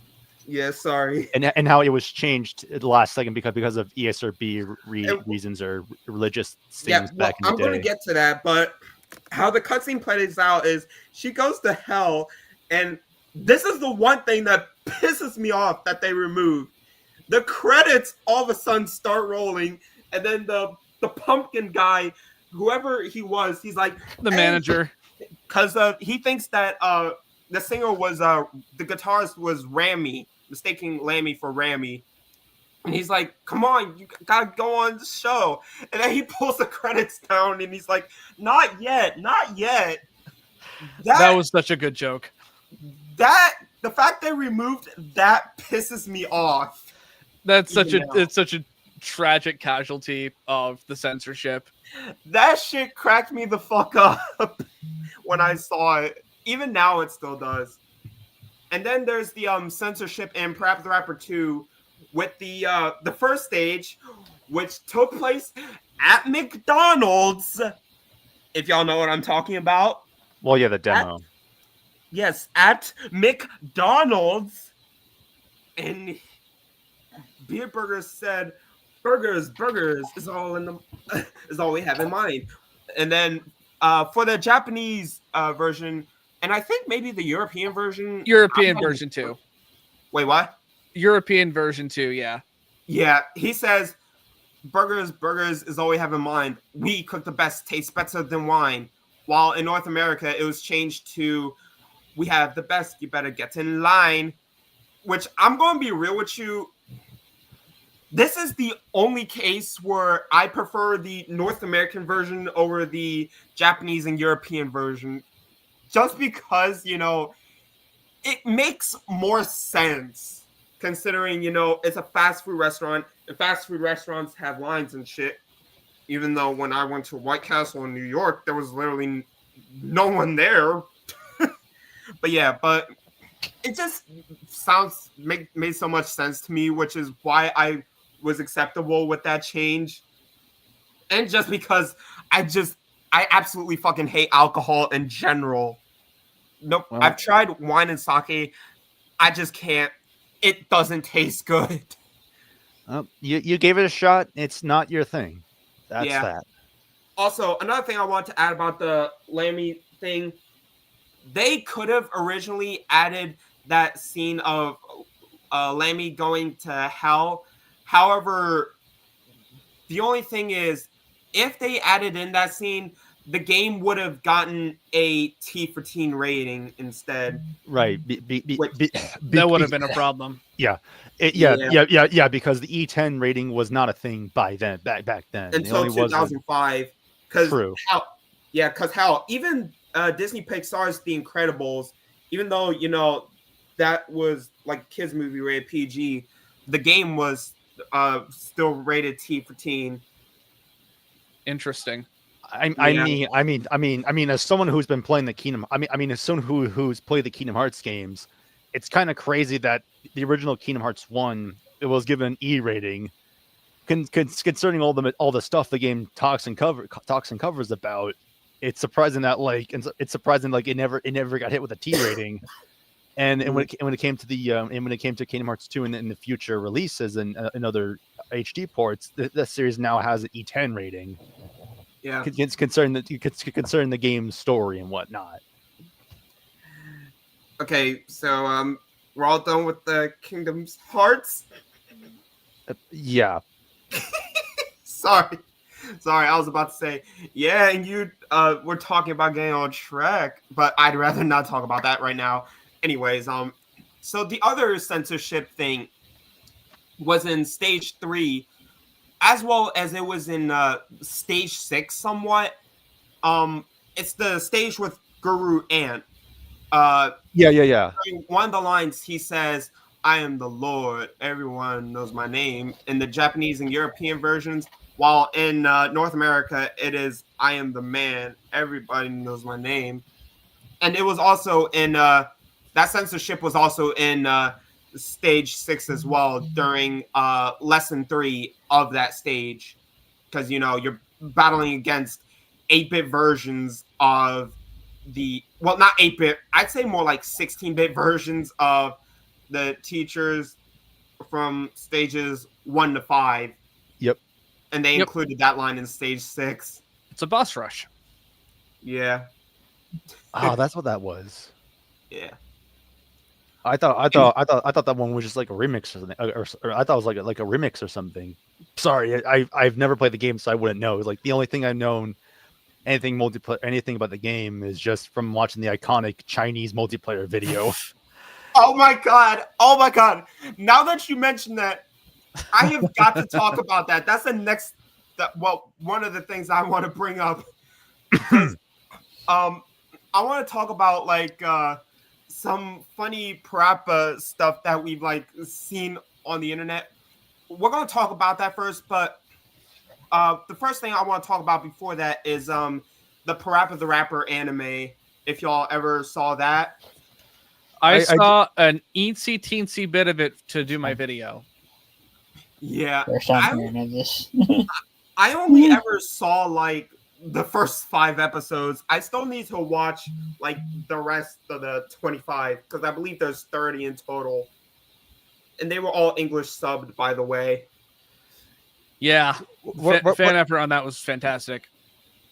Yeah, sorry. And how it was changed at the last second because of ESRB reasons or religious Yeah, things well, back in the I'm going to day. get to that, but how the cutscene plays out is she goes to hell, and this is the one thing that pisses me off that they removed. The credits all of a sudden start rolling, and then the pumpkin guy, whoever he was, he's like The manager. because he thinks that the singer was the guitarist was Rami, mistaking Lammy for Rami. And he's like, "Come on, you gotta go on the show." And then he pulls the credits down, and he's like, "Not yet, not yet." That was such a good joke. The fact they removed that pisses me off. That's such Even now. it's such a tragic casualty of the censorship. That shit cracked me the fuck up when I saw it. Even now, it still does. And then there's the censorship in PaRappa 2 with the first stage, which took place at McDonald's. If y'all know what I'm talking about. Well, yeah, the demo. Yes, at McDonald's. And Beer Burgers said, burgers is all is all we have in mind. And then for the Japanese version, and I think maybe the European version. European version 2. Wait, what? European version 2, yeah. Yeah, he says, burgers is all we have in mind. We cook the best, tastes better than wine. While in North America, it was changed to, we have the best, you better get in line. Which, I'm going to be real with you, this is the only case where I prefer the North American version over the Japanese and European version. Just because, it makes more sense. Considering, it's a fast food restaurant, and fast food restaurants have lines and shit. Even though when I went to White Castle in New York, there was literally no one there. But it just made so much sense to me, which is why I was acceptable with that change. And just because I absolutely fucking hate alcohol in general. Nope. Well, I've tried wine and sake. I just can't. It doesn't taste good. You gave it a shot. It's not your thing. That's Yeah. that. Also, another thing I want to add about the Lammy thing, they could have originally added that scene of Lammy going to hell. However, the only thing is, if they added in that scene, the game would have gotten a T for teen rating instead. Right. That would have been a problem. Yeah, because the E10 rating was not a thing by then. Back then, Until 2005. True. Because even Disney Pixar's The Incredibles, even though that was like kids movie rated PG, the game was still rated T for teen. Interesting. I mean, as someone who's been playing the Kingdom, as someone who's played the Kingdom Hearts games, it's kind of crazy that the original Kingdom Hearts 1, it was given an E rating, concerning all the stuff the game talks and covers about. It's surprising that it never got hit with a T rating. And when it came to Kingdom Hearts 2 in the future releases and other HD ports, the series now has an E10 rating. Yeah, It's concerning the game's story and whatnot. Okay, so we're all done with the Kingdom Hearts. Yeah. Sorry, I was about to say, yeah, and you we're talking about getting on track, but I'd rather not talk about that right now. Anyways, so the other censorship thing was in stage 3, as well as it was in stage 6 somewhat. It's the stage with Guru Ant. Yeah. One of the lines, he says, "I am the Lord, everyone knows my name," in the Japanese and European versions, while in North America, it is, "I am the man, everybody knows my name." And it was also in, that censorship was also in stage 6 as well, during lesson 3 of that stage. Because, you're battling against 8-bit versions of not 8-bit, I'd say more like 16-bit versions of the teachers from stages 1 to 5. Yep. And they included that line in stage 6. It's a boss rush. Yeah. Oh, that's what that was. Yeah. I thought that one was just like a remix or something, or I thought it was like a remix or something. Sorry, I've never played the game, so I wouldn't know. It was like the only thing I've known anything about the game is just from watching the iconic Chinese multiplayer video. Oh my god! Now that you mention that, I have got to talk about that. That's the next. One of the things I want to bring up. I want to talk about some funny PaRappa stuff that we've seen on the internet. We're gonna talk about that first, but the first thing I want to talk about before that is the PaRappa the Rapper anime. If y'all ever saw that. I saw an eensy teensy bit of it to do my video. Yeah, First time hearing of this. I only ever saw the first 5 episodes. I still need to watch the rest of the 25 because I believe there's 30 in total, and they were all English subbed, by the way. Yeah, fan effort on that was fantastic.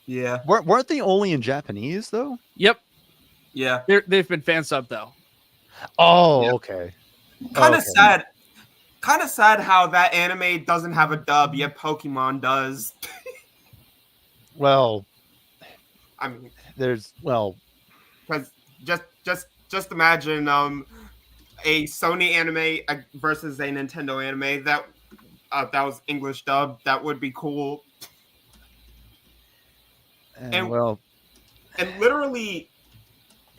Yeah, weren't they only in Japanese though? Yep. Yeah, they've been fan subbed though. Oh, yeah. Okay. Kind of sad. Kind of sad how that anime doesn't have a dub, yet Pokemon does. Well, I mean, because just imagine a Sony anime versus a Nintendo anime that was English dub. That would be cool. And literally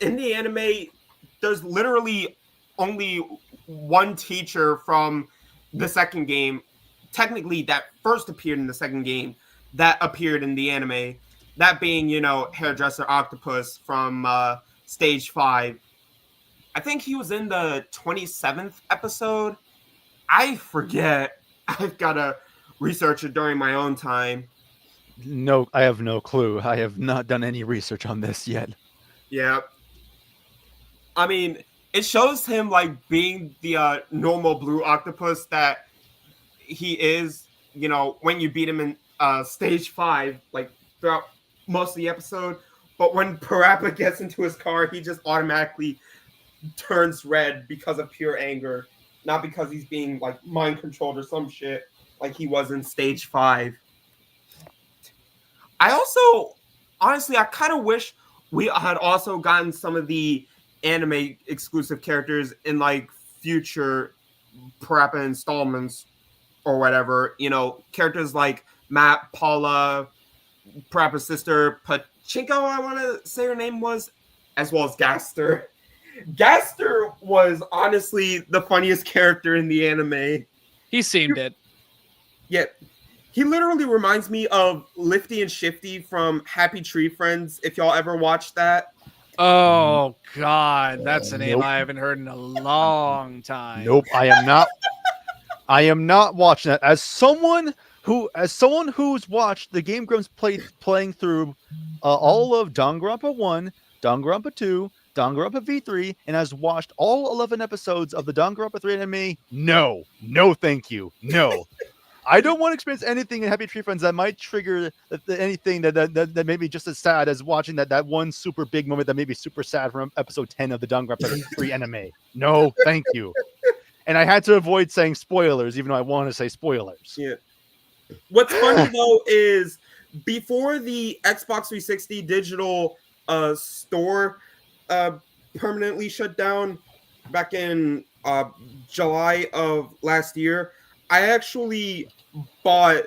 in the anime, there's literally only one teacher from the second game, technically that first appeared in the second game, that appeared in the anime. That being, Hairdresser Octopus from stage 5. I think he was in the 27th episode. I forget. I've got to research it during my own time. No, I have no clue. I have not done any research on this yet. Yeah. I mean, it shows him being the normal blue octopus that he is, when you beat him in stage 5, throughout most of the episode. But when PaRappa gets into his car, he just automatically turns red because of pure anger, not because he's being mind controlled or some shit like he was in stage 5. I also, honestly, I kind of wish we had also gotten some of the anime exclusive characters in future PaRappa installments or whatever. Characters like Matt, Paula, PaRappa's sister Pachinko, I want to say her name was, as well as Gaster. Gaster was honestly the funniest character in the anime. He seemed it. Yeah, he literally reminds me of Lifty and Shifty from Happy Tree Friends. If y'all ever watched that. Oh God, that's a name Nope. I haven't heard in a long time. Nope, I am not. I am not watching that. As someone who's watched the Game Grumps playing through all of Danganronpa 1, Danganronpa 2, Danganronpa V3, and has watched all 11 episodes of the Danganronpa 3 anime, no, thank you, no. I don't want to experience anything in Happy Tree Friends that might trigger anything that may be just as sad as watching that one super big moment that may be super sad from episode 10 of the Danganronpa 3 anime. No, thank you. And I had to avoid saying spoilers, even though I want to say spoilers. Yeah. What's funny though is before the Xbox 360 digital store permanently shut down back in July of last year, I actually bought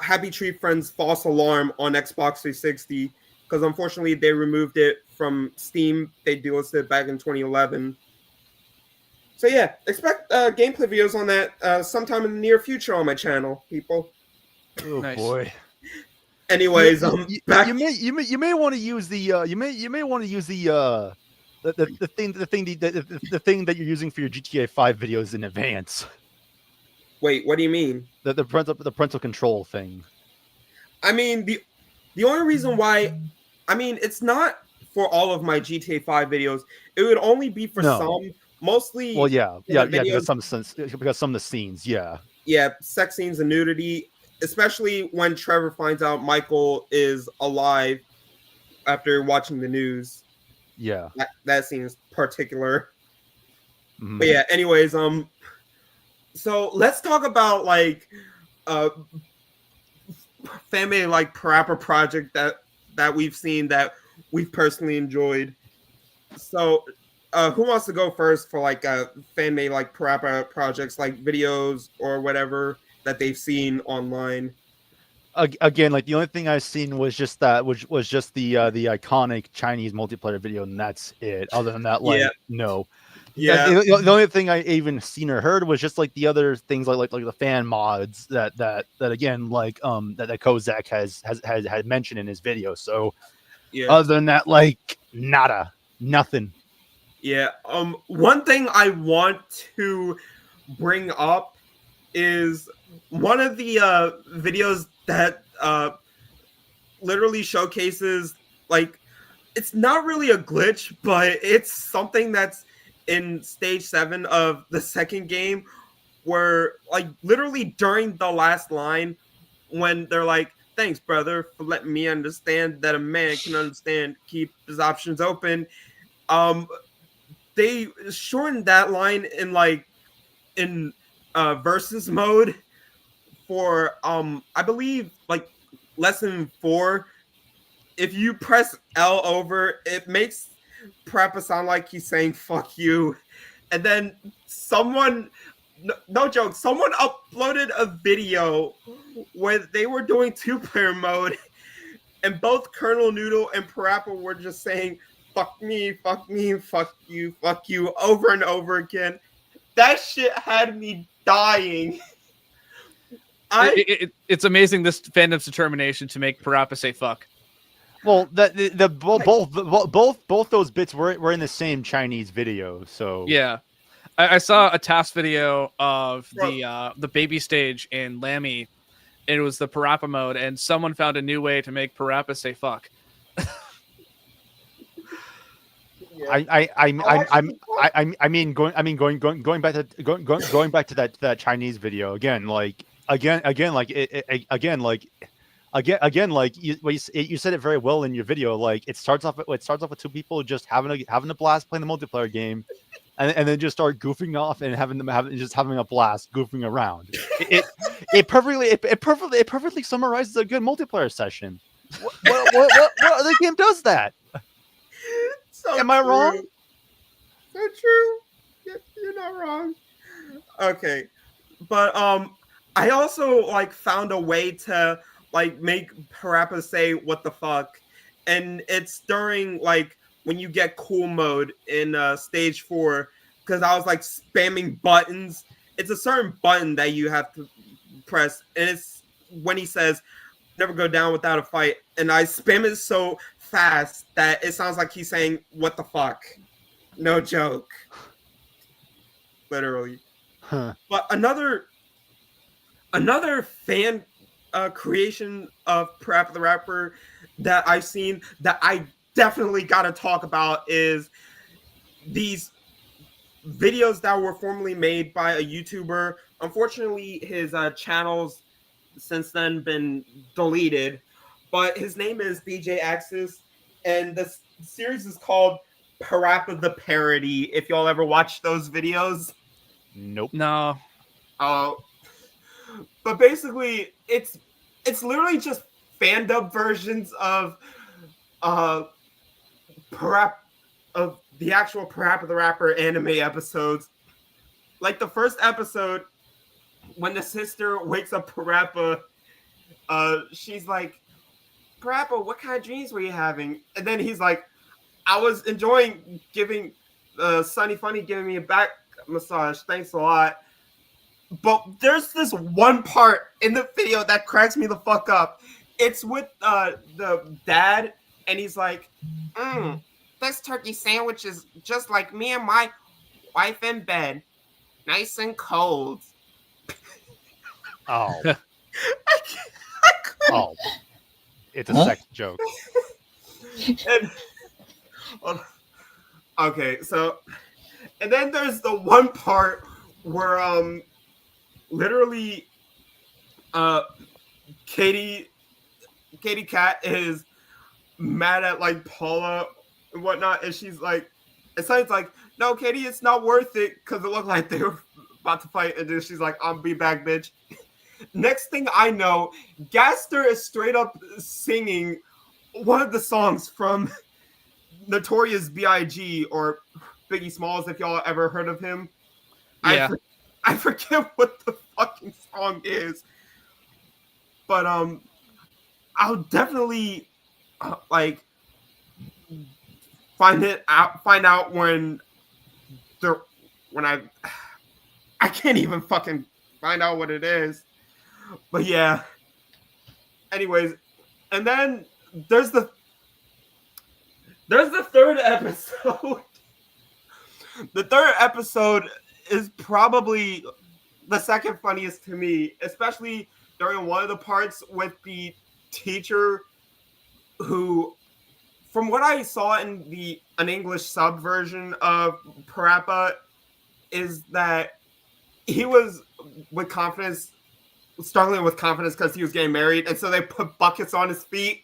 Happy Tree Friends False Alarm on Xbox 360 because unfortunately they removed it from Steam. They delisted it back in 2011. So yeah, expect gameplay videos on that sometime in the near future on my channel, people. Oh Nice. boy. Anyways, back. You may want to use the you may want to use the thing that you're using for your GTA 5 videos in advance. Wait, what do you mean? The parental control thing. I mean the only reason why, I mean, it's not for all of my GTA 5 videos. It would only be for some. Mostly. Well, yeah, videos, because some of the scenes, yeah. Yeah, sex scenes and nudity, especially when Trevor finds out Michael is alive after watching the news. Yeah. That scene is particular. Mm-hmm. But yeah, anyways, so let's talk about like fan-made like PaRappa project that we've seen that we've personally enjoyed. So who wants to go first for like fan-made like PaRappa projects, like videos or whatever that they've seen online? Again, like the only thing I've seen was just that, which was just the iconic Chinese multiplayer video, and that's it. Other than that, like no. Yeah. The only thing I even seen or heard was just like the other things like the fan mods that again like that Kozak has mentioned in his video. So other than that, like nothing. Yeah. One thing I want to bring up is one of the videos that literally showcases, like, it's not really a glitch, but it's something that's in stage 7 of the second game, where like literally during the last line when they're like, "Thanks, brother, for letting me understand that a man can understand, keep his options open." They shortened that line in versus mode for I believe like lesson 4. If you press L over, it makes PaRappa sound like he's saying "fuck you," and then someone, no joke, someone uploaded a video where they were doing 2-player mode, and both Colonel Noodle and PaRappa were just saying fuck me, fuck you over and over again. That shit had me dying. It's amazing this fandom's determination to make PaRappa say fuck. Well, both those bits were in the same Chinese video, so yeah. I saw a task video of the baby stage in Lammy. It was the PaRappa mode, and someone found a new way to make PaRappa say fuck. Going back to that Chinese video again, like you said it very well in your video. Like it starts off with 2 people just having a blast playing the multiplayer game, and then just start goofing off and having a blast goofing around. It perfectly summarizes a good multiplayer session. What other game does that? So Am I wrong? So true. You're not wrong. Okay, but I also like found a way to like make PaRappa say "what the fuck," and it's during like when you get cool mode in stage 4, because I was like spamming buttons. It's a certain button that you have to press, and it's when he says, "Never go down without a fight," and I spam it so fast that it sounds like he's saying, "What the fuck?" No joke, literally. Huh. But another fan creation of PaRappa the Rapper that I've seen that I definitely got to talk about is these videos that were formerly made by a YouTuber. Unfortunately, his channel's since then been deleted, but his name is BJ Axis, and the series is called PaRappa the Parody. If y'all ever watched those videos, Nope. No. But basically, it's literally just fan dub versions of PaRappa, of the actual PaRappa the Rapper anime episodes. Like the first episode, when the sister wakes up PaRappa, she's like, "PaRappa, what kind of dreams were you having?" And then he's like, "I was enjoying giving Sunny Funny giving me a back massage. Thanks a lot." But there's this one part in the video that cracks me the fuck up. It's with the dad, and he's like, "This turkey sandwich is just like me and my wife in bed, nice and cold." Oh. I couldn't. Oh. It's a sex joke. And, okay, so, and then there's the one part where literally Katie Cat is mad at like Paula and whatnot, and she's like, and Sonny's like, "No, Katie, it's not worth it," because it looked like they were about to fight, and then she's like, "I'll be back, bitch." Next thing I know, Gaster is straight up singing one of the songs from Notorious B.I.G. or Biggie Smalls, if y'all ever heard of him. Yeah. I forget what the fucking song is, but I'll definitely like find out when I can't even fucking find out what it is. But yeah. Anyways, and then there's the third episode. The third episode is probably the second funniest to me, especially during one of the parts with the teacher who, from what I saw in an English sub version of PaRappa, is that he was struggling with confidence because he was getting married, and so they put buckets on his feet.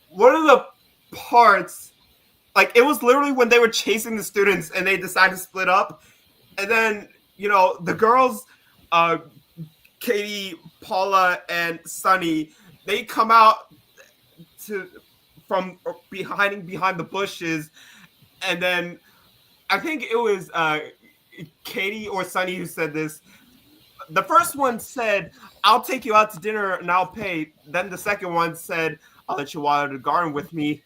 One of the parts, like, it was literally when they were chasing the students and they decided to split up, and then, you know, the girls, Katie, Paula, and Sunny, they come out from behind the bushes, and then I think it was Katie or Sunny who said this. The first one said, "I'll take you out to dinner and I'll pay." Then the second one said, "I'll let you water the garden with me."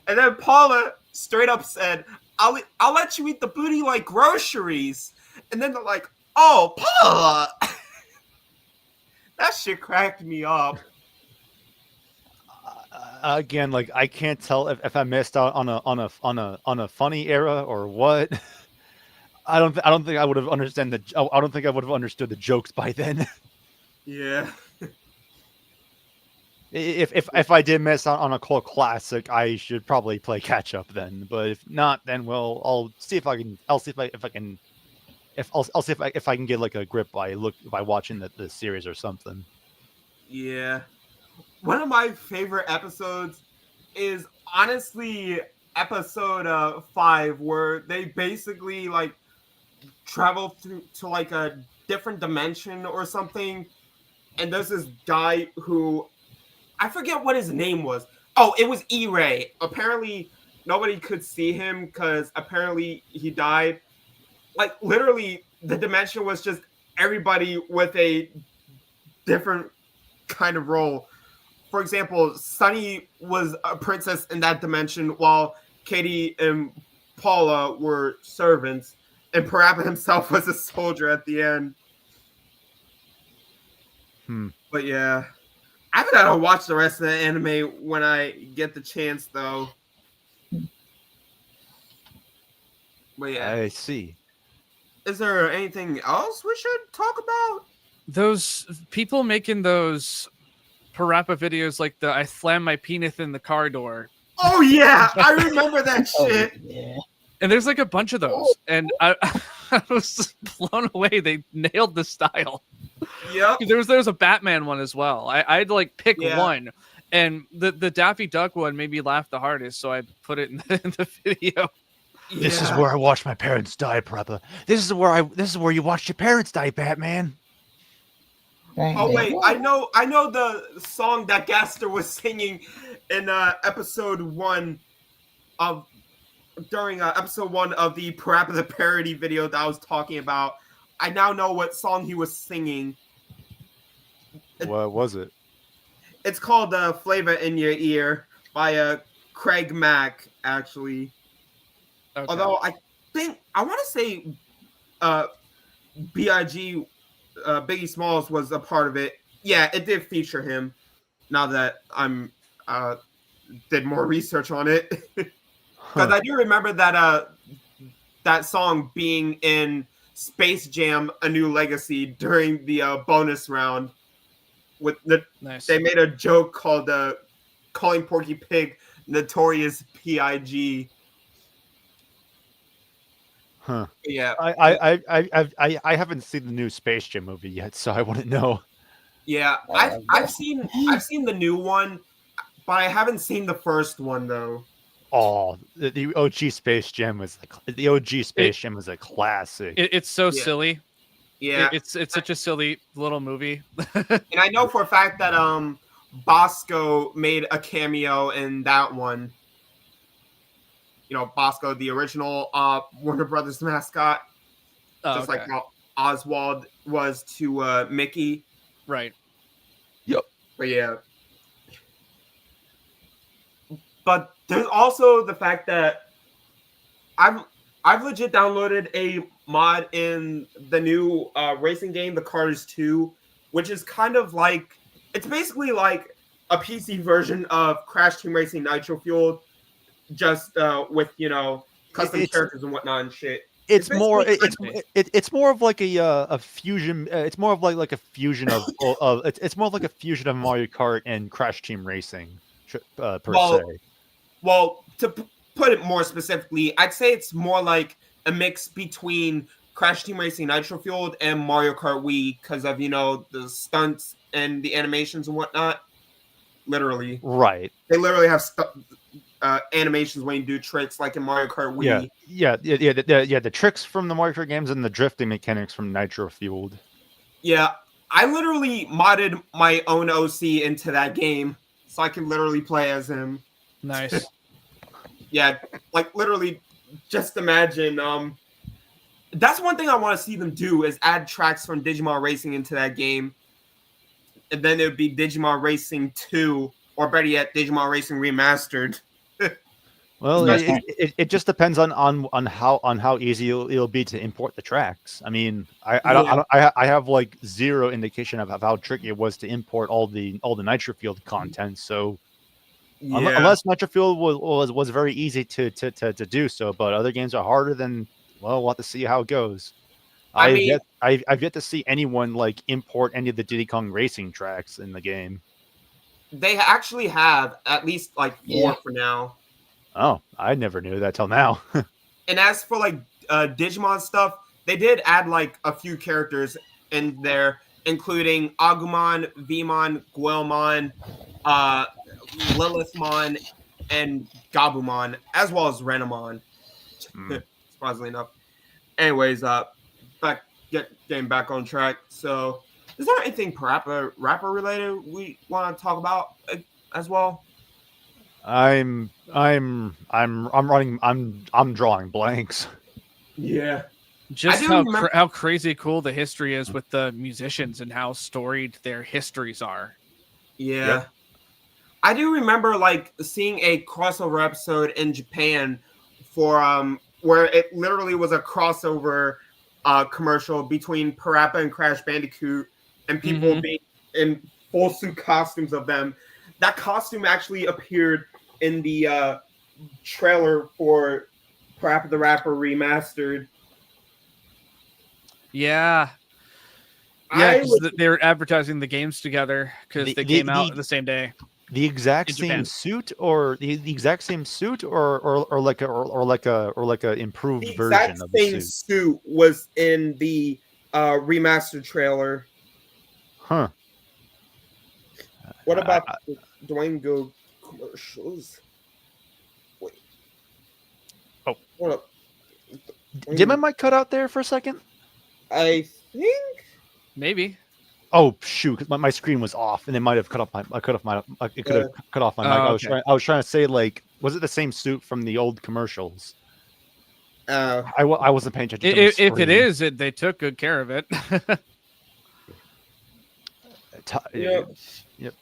And then Paula straight up said, I'll let you eat the booty like groceries." And then they're like, "Oh, Paula." That shit cracked me up. Again, like, I can't tell if I missed out on a funny era or what. I don't think I would have understood the jokes by then. Yeah. If I did miss out on a cult classic, I should probably play catch up then. But if not, then well, I'll see if I can get like a grip by watching the series or something. Yeah. One of my favorite episodes is honestly episode 5, where they basically like travel to like a different dimension or something, and there's this guy who I forget what his name was. Oh, it was E-Ray. Apparently nobody could see him because apparently he died. Like, literally the dimension was just everybody with a different kind of role. For example, Sunny was a princess in that dimension, while Katie and Paula were servants, and PaRappa himself was a soldier at the end. But yeah, I gotta watch the rest of the anime when I get the chance, though. But yeah, I see. is there anything else we should talk about? Those people making those PaRappa videos, like the I slammed my penis in the car door. Oh yeah, I remember that Oh, shit. yeah. And there's like a bunch of those. And I was blown away. They nailed the style. Yep. There was a Batman one as well. I had to like pick Yeah. one. And the Daffy Duck one made me laugh the hardest, so I put it in the video. This is Yeah. where I watched my parents die, PaRappa. This is where you watched your parents die, Batman. Oh wait, I know the song that Gaster was singing in episode 1 of during episode 1 of the PaRappa the parody video that I was talking about. I now know what song he was singing. What was it? It's called "Flavor in Your Ear" by Craig Mack, actually. Okay. Although I think I want to say Big Biggie Smalls was a part of it. Yeah, it did feature him. Now that I'm did more research on it, because I do remember that that song being in Space Jam: A New Legacy during the bonus round. With Nice. They made a joke called calling Porky Pig Notorious Pig. Huh. Yeah, I haven't seen the new Space Jam movie yet, so I wouldn't know. yeah. I've seen the new one, but I haven't seen the first one though. Oh, the OG Space Jam was Jam was a classic. It's so Yeah. silly. Yeah, It's such a silly little movie. and I know for a fact that Bosco made a cameo in that one. You know, Bosco, the original Warner Brothers mascot, Oh, just okay. like how Oswald was to Mickey. Right. But yeah. But there's also the fact that I've legit downloaded a mod in the new racing game, the Cars 2, which is kind of like it's basically like a PC version of Crash Team Racing Nitro Fueled, just with custom characters and whatnot and shit. It's more basically it's more of like a fusion. It's more of like a fusion of it's more of like a fusion of Mario Kart and Crash Team Racing per se. Well, to put it more specifically, I'd say it's more like a mix between Crash Team Racing Nitro Fueled and Mario Kart Wii because of the stunts and the animations and whatnot. Literally, Right. they literally have animations when you do tricks like in Mario Kart Wii. Yeah. The tricks from the Mario Kart games and the drifting mechanics from Nitro Fueled. Yeah, I literally modded my own OC into that game so I can literally play as him. Nice. Yeah, like literally, just imagine. That's one thing I want to see them do is add tracks from Digimon Racing into that game, and then it would be Digimon Racing 2, or better yet, Digimon Racing Remastered. Well, Yeah. it just depends on how easy it'll be to import the tracks. I mean, I have like zero indication of how tricky it was to import all the Nitro Fueled content. So unless Nitro Fueled was very easy to do so, but other games are harder. Then we'll have to see how it goes. I've yet to see anyone like import any of the Diddy Kong Racing tracks in the game. They actually have at least like 4 Yeah. for now. Oh, I never knew that till now. And as for like Digimon stuff, they did add like a few characters in there, including Agumon, Vmon, Guelmon, Lilithmon, and Gabumon, as well as Renamon. Surprisingly enough. Anyways, getting back on track. So, is there anything rapper related we want to talk about as well? I'm drawing blanks. Yeah. Just I do remember- how crazy cool the history is with the musicians and how storied their histories are. Yeah. Yep. I do remember like seeing a crossover episode in Japan for where it literally was a crossover commercial between PaRappa and Crash Bandicoot, and people being in full suit costumes of them. That costume actually appeared in the trailer for PaRappa the Rapper Remastered. Yeah, I because was they were advertising the games together because they came out the same day. The exact In same Japan. suit, or the exact same suit, or like a improved the version exact of the same suit. suit was in the remastered trailer. Huh. What about I- the Dwango commercials? Wait. Oh. Hold up. Did my mic cut out there for a second? I think. Maybe. Oh shoot! 'Cause my screen was off, and it might have cut off my. It could have cut off my mic. Oh, okay. I was trying to say, like, was it the same suit from the old commercials? Uh, I wasn't paying attention. To my If it screen. is, they took good care of it. Yep. Yep.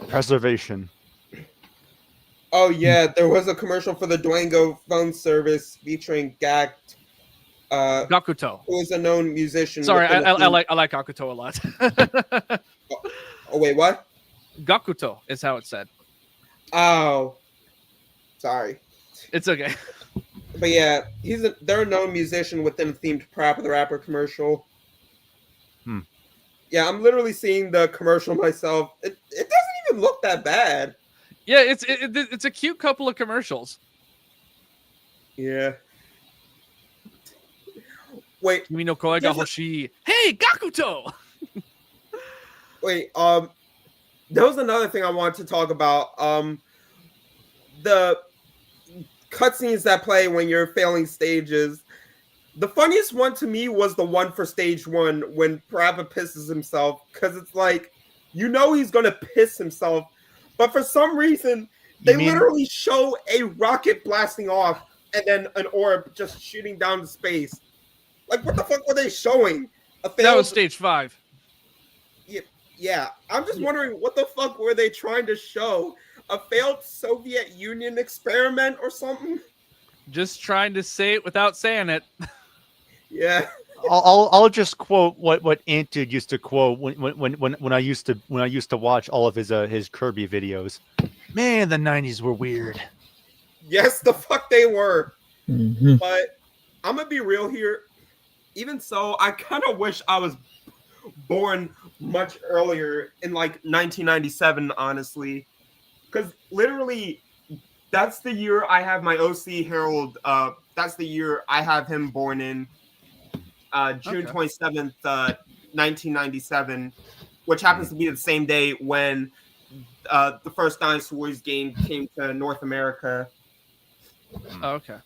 Preservation. Oh yeah, there was a commercial for the Dwango phone service featuring Gact, Gakuto. who is a known musician. Sorry, within the I theme- like Gakuto a lot. Oh wait, what? Gakuto is how it's said. Oh, sorry. It's okay. But yeah, they're a known musician within the themed PaRappa the Rapper commercial. Yeah, I'm literally seeing the commercial myself. It doesn't even look that bad. Yeah, it's a cute couple of commercials. Yeah. Wait, Kimi no koe ga hoshii. Hey, Gakuto! wait. There was another thing I wanted to talk about. The cutscenes that play when you're failing stages. The funniest one to me was the one for stage 1 when PaRappa pisses himself, because it's like, you know he's gonna piss himself, but for some reason they literally show a rocket blasting off and then an orb just shooting down to space. Like, what the fuck were they showing? That was stage 5. Yeah, I'm just wondering, what the fuck were they trying to show? A failed Soviet Union experiment or something? Just trying to say it without saying it. Yeah. I'll just quote what Antud used to quote when I used to watch all of his Kirby videos. Man, the 90s were weird. Yes, the fuck they were. Mhm. But I'm gonna be real here. Even so, I kind of wish I was born much earlier in like 1997, honestly, because literally that's the year I have my OC Harold. That's the year I have him born in. June 27th, 1997, which happens to be the same day when the first Dynasty Warriors game came to North America. Oh, okay.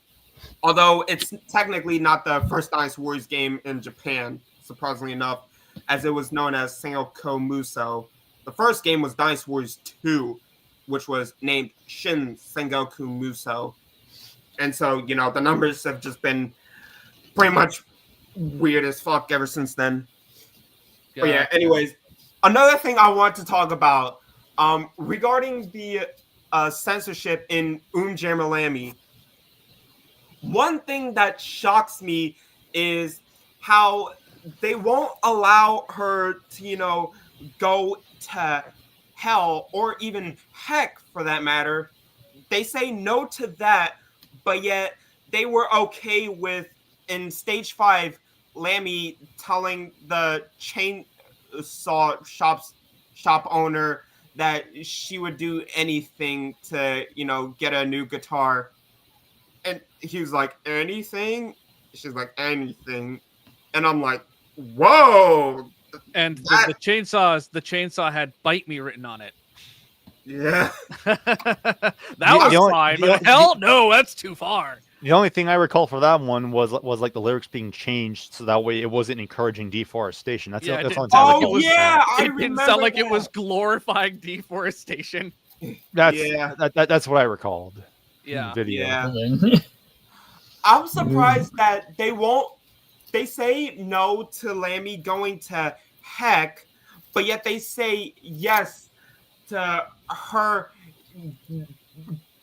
Although it's technically not the first Dynasty Warriors game in Japan, surprisingly enough, as it was known as Sengoku Muso. The first game was Dynasty Warriors 2, which was named Shin Sengoku Muso. And so, you know, the numbers have just been pretty much weird as fuck ever since then. But yeah, anyways, another thing I want to talk about regarding the censorship in Jamalami. One thing that shocks me is how they won't allow her to, you know, go to hell or even heck for that matter. They say no to that, but yet they were okay with, in stage 5, Lammy telling the chainsaw shop owner that she would do anything to, you know, get a new guitar. And he was like, anything? She's like, anything. And I'm like, whoa. And the chainsaw had "bite me" written on it. Yeah. That was fine, but hell no, that's too far. The only thing I recall for that one was like the lyrics being changed so that way it wasn't encouraging deforestation. That's Yeah, that's it all. Oh yeah, I It didn't remember sound like that. it was glorifying deforestation. That's what I recalled. Yeah. In the video. Yeah. I'm surprised that they won't. They say no to Lammy going to heck, but yet they say yes to her.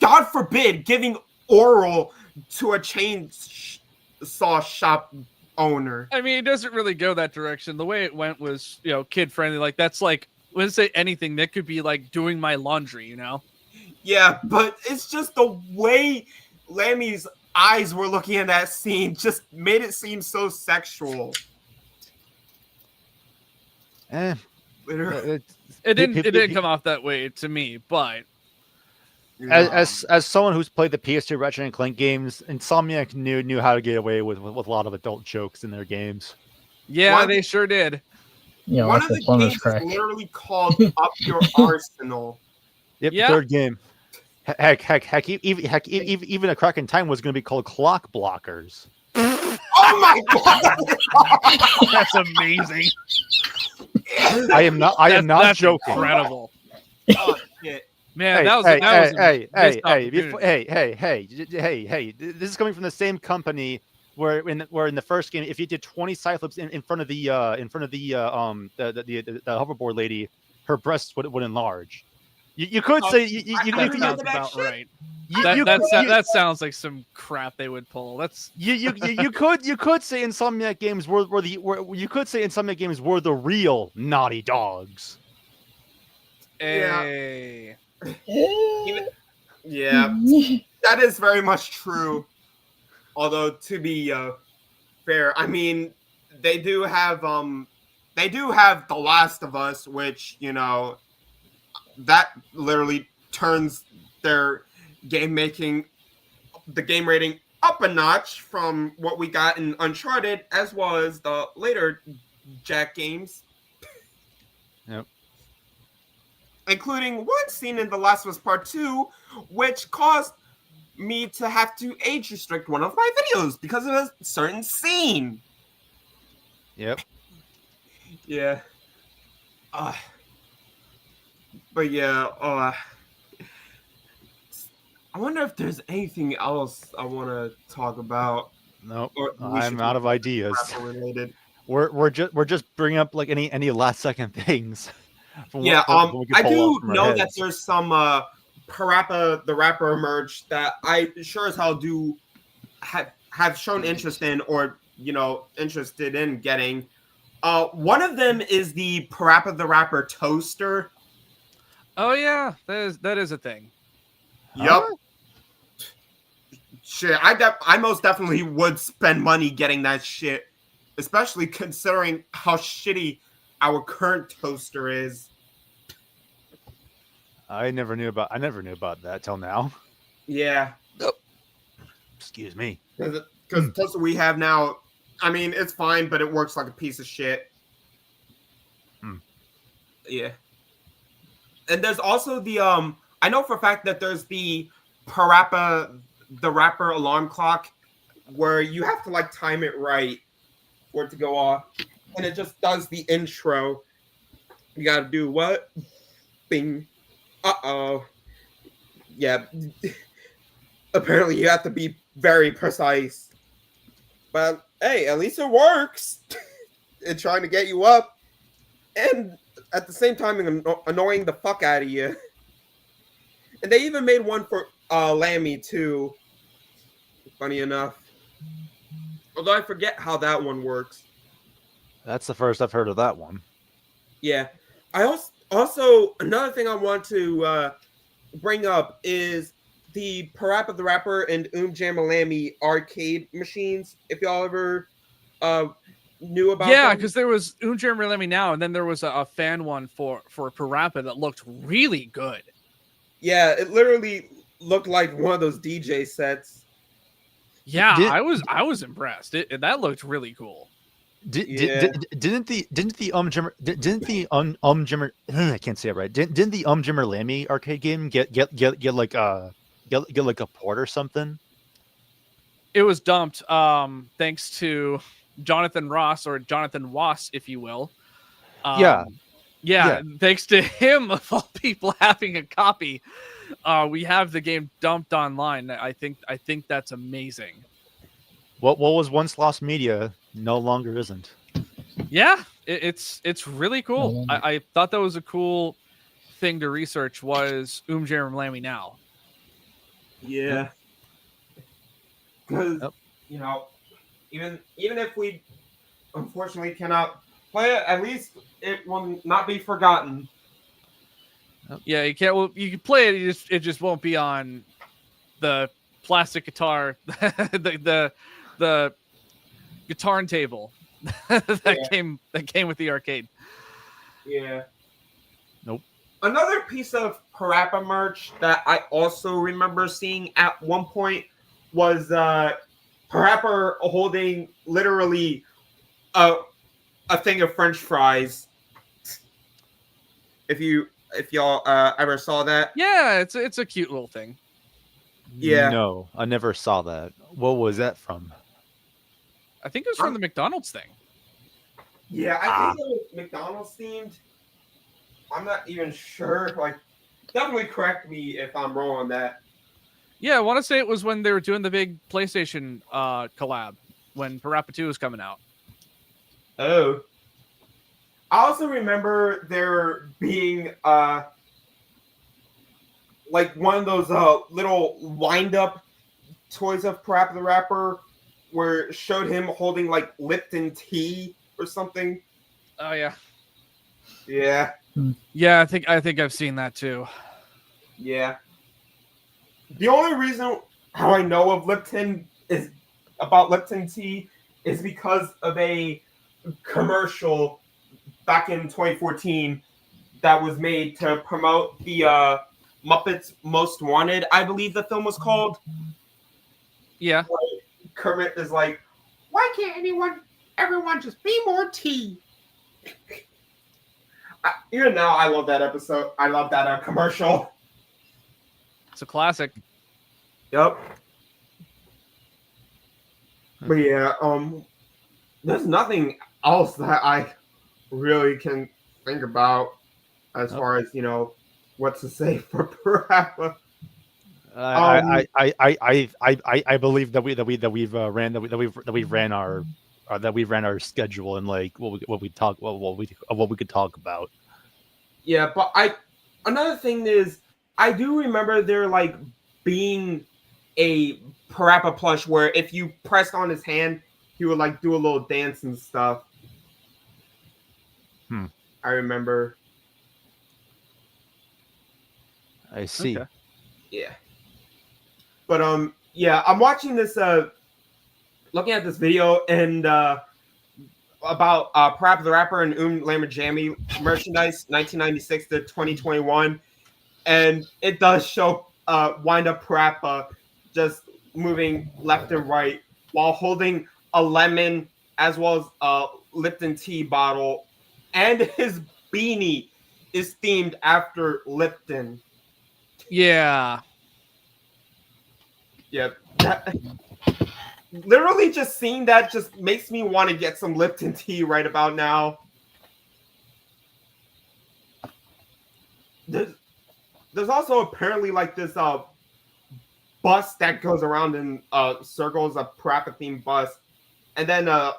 God forbid giving oral to a chainsaw shop owner. I mean, it doesn't really go that direction. The way it went was, you know, kid friendly. Like that's like wouldn't say anything. That could be like doing my laundry, you know? Yeah, but it's just the way Lammy's eyes were looking at that scene just made it seem so sexual. Eh, Literally. It didn't come off that way to me, but as someone who's played the PS2 Ratchet and Clank games, Insomniac knew how to get away with a lot of adult jokes in their games. yeah, they sure did. Yeah, One like of the the plumber's games crack. is literally called Up Your Arsenal. Yep, Yeah. third game. Heck, even a crack in time was going to be called Clock Blockers. Oh my god! That's amazing. I am not That's joking. incredible. Oh shit! Man, that was a missed Hey! This is coming from the same company where in the first game, if you did 20 side flips in front of the hoverboard lady, her breasts would enlarge. You could say that remember sounds that about shit. right. you That sounds like some crap they would pull. That's you could say Insomniac games were the real Naughty Dogs. a Yeah, that is very much true. Although to be fair, I mean they do have The Last of Us, which that literally turns their game making, the game rating up a notch from what we got in Uncharted, as well as the later Jack games. Yep. Including one scene in The Last of Us Part 2, which caused me to have to age restrict one of my videos because of a certain scene. Yep. Yeah. But yeah, I wonder if there's anything else I want to talk about. Nope. Or we I'm should out of talk ideas. related. We're just bringing up like any last second things. Yeah, we can I pull do off from our know that heads. there's some PaRappa the Rapper merch that I sure as hell do have shown interest in, or interested in getting. One of them is the PaRappa the Rapper toaster. Oh yeah, that is a thing. Yup. Shit, I most definitely would spend money getting that shit, especially considering how shitty our current toaster is. I never knew about that till now. Yeah. Excuse me. Because the toaster we have now, I mean, it's fine, but it works like a piece of shit. Yeah. And there's also the I know for a fact that there's the PaRappa the Rapper alarm clock where you have to like time it right for it to go off, and it just does the intro. You gotta do what? Bing. Yeah. Apparently you have to be very precise. But hey, at least it works. It's trying to get you up, and at the same time annoying the fuck out of you. And they even made one for Lammy too. Funny enough. Although I forget how that one works. That's the first I've heard of that one. Yeah. I also another thing I want to bring up is the PaRappa the Rapper and Jammalamy arcade machines. If y'all ever knew about Yeah, them. because there was Jammalamy now, and then there was a fan one for PaRappa that looked really good. Yeah, it literally looked like one of those DJ sets. Yeah, I was impressed. That looked really cool. Didn't the I can't say it right. Didn't the Jammalamy arcade game get like a port or something? It was dumped thanks to Jonathan Ross, or Jonathan Wass, if you will. Yeah, thanks to him of all people having a copy, we have the game dumped online. I think that's amazing. What was once lost media no longer isn't. Yeah, it's really cool. I thought that was a cool thing to research, was Jammalamy now. Yeah. Because even if we unfortunately cannot play it, at least it will not be forgotten. Yeah, you can't. Well, you can play it. It just won't be on the plastic guitar, the guitar and table that came with the arcade. Yeah. Nope. Another piece of PaRappa merch that I also remember seeing at one point was PaRappa holding literally a thing of French fries. If y'all ever saw that, Yeah, it's a cute little thing. Yeah. No, I never saw that. What was that from? I think it was from the McDonald's thing. yeah, I think it was McDonald's themed. I'm not even sure. Like, definitely correct me if I'm wrong on that. Yeah, I want to say it was when they were doing the big PlayStation collab when PaRappa 2 was coming out. Oh. I also remember there being like one of those little wind-up toys of PaRappa the Rapper where it showed him holding like Lipton tea or something. Oh yeah. Yeah. Yeah, I think I've seen that too. Yeah. The only reason how I know of Lipton is about Lipton tea is because of a commercial back in 2014 that was made to promote the Muppets Most Wanted, I believe the film was called. Yeah. Kermit is like, why can't everyone just be more tea? Even now, I love that episode. I love that commercial. It's a classic. Yep. But yeah, there's nothing else that I really can think about as far as what to say for PaRappa. I believe that we've ran our schedule and like what we could talk about. Yeah, but another thing is I do remember there like being a PaRappa plush where if you pressed on his hand, he would like do a little dance and stuff. I remember. I see. Okay. Yeah. But yeah, I'm watching this looking at this video and about PaRappa the Rapper and Lamborghini merchandise 1996 to 2021, and it does show Wind Up PaRappa just moving left and right while holding a lemon as well as a Lipton tea bottle, and his beanie is themed after Lipton. Yeah. Yeah. Literally just seeing that just makes me want to get some Lipton tea right about now. There's also apparently like this bus that goes around in circles, a PaRappa themed bus, and then a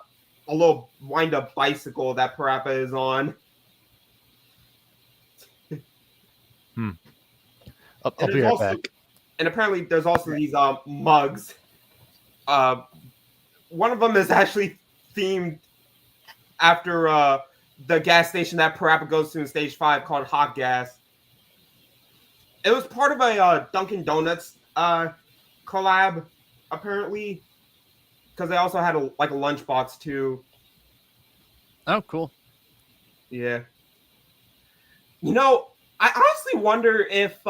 little wind up bicycle that PaRappa is on. I'll be right back. And apparently there's also these mugs. One of them is actually themed after the gas station that PaRappa goes to in Stage 5 called Hot Gas. It was part of a Dunkin' Donuts collab, apparently, because they also had a lunchbox too. Oh, cool. Yeah. I honestly wonder if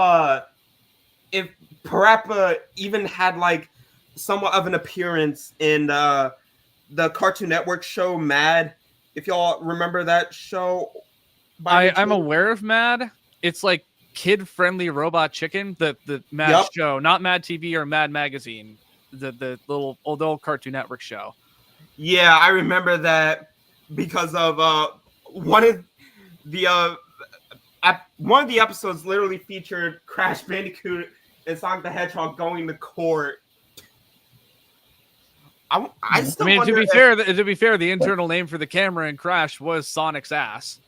PaRappa even had like somewhat of an appearance in the Cartoon Network show Mad. If y'all remember that show. I'm aware of Mad. It's like kid-friendly Robot Chicken, the Mad show, not Mad TV or Mad Magazine, the little old Cartoon Network show. Yeah, I remember that because of one of the episodes literally featured Crash Bandicoot and Sonic the Hedgehog going to court. I mean, to be fair, the internal name for the camera in Crash was Sonic's ass.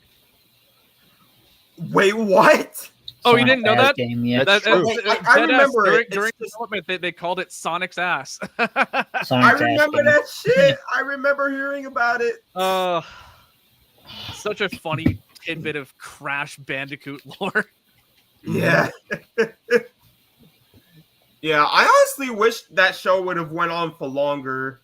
Wait, what? Oh, you didn't know that? Game, yeah. I remember it. During development, they called it Sonic's ass. I remember that shit. I remember hearing about it. Such a funny tidbit of Crash Bandicoot lore. Yeah. Yeah, I honestly wish that show would have went on for longer.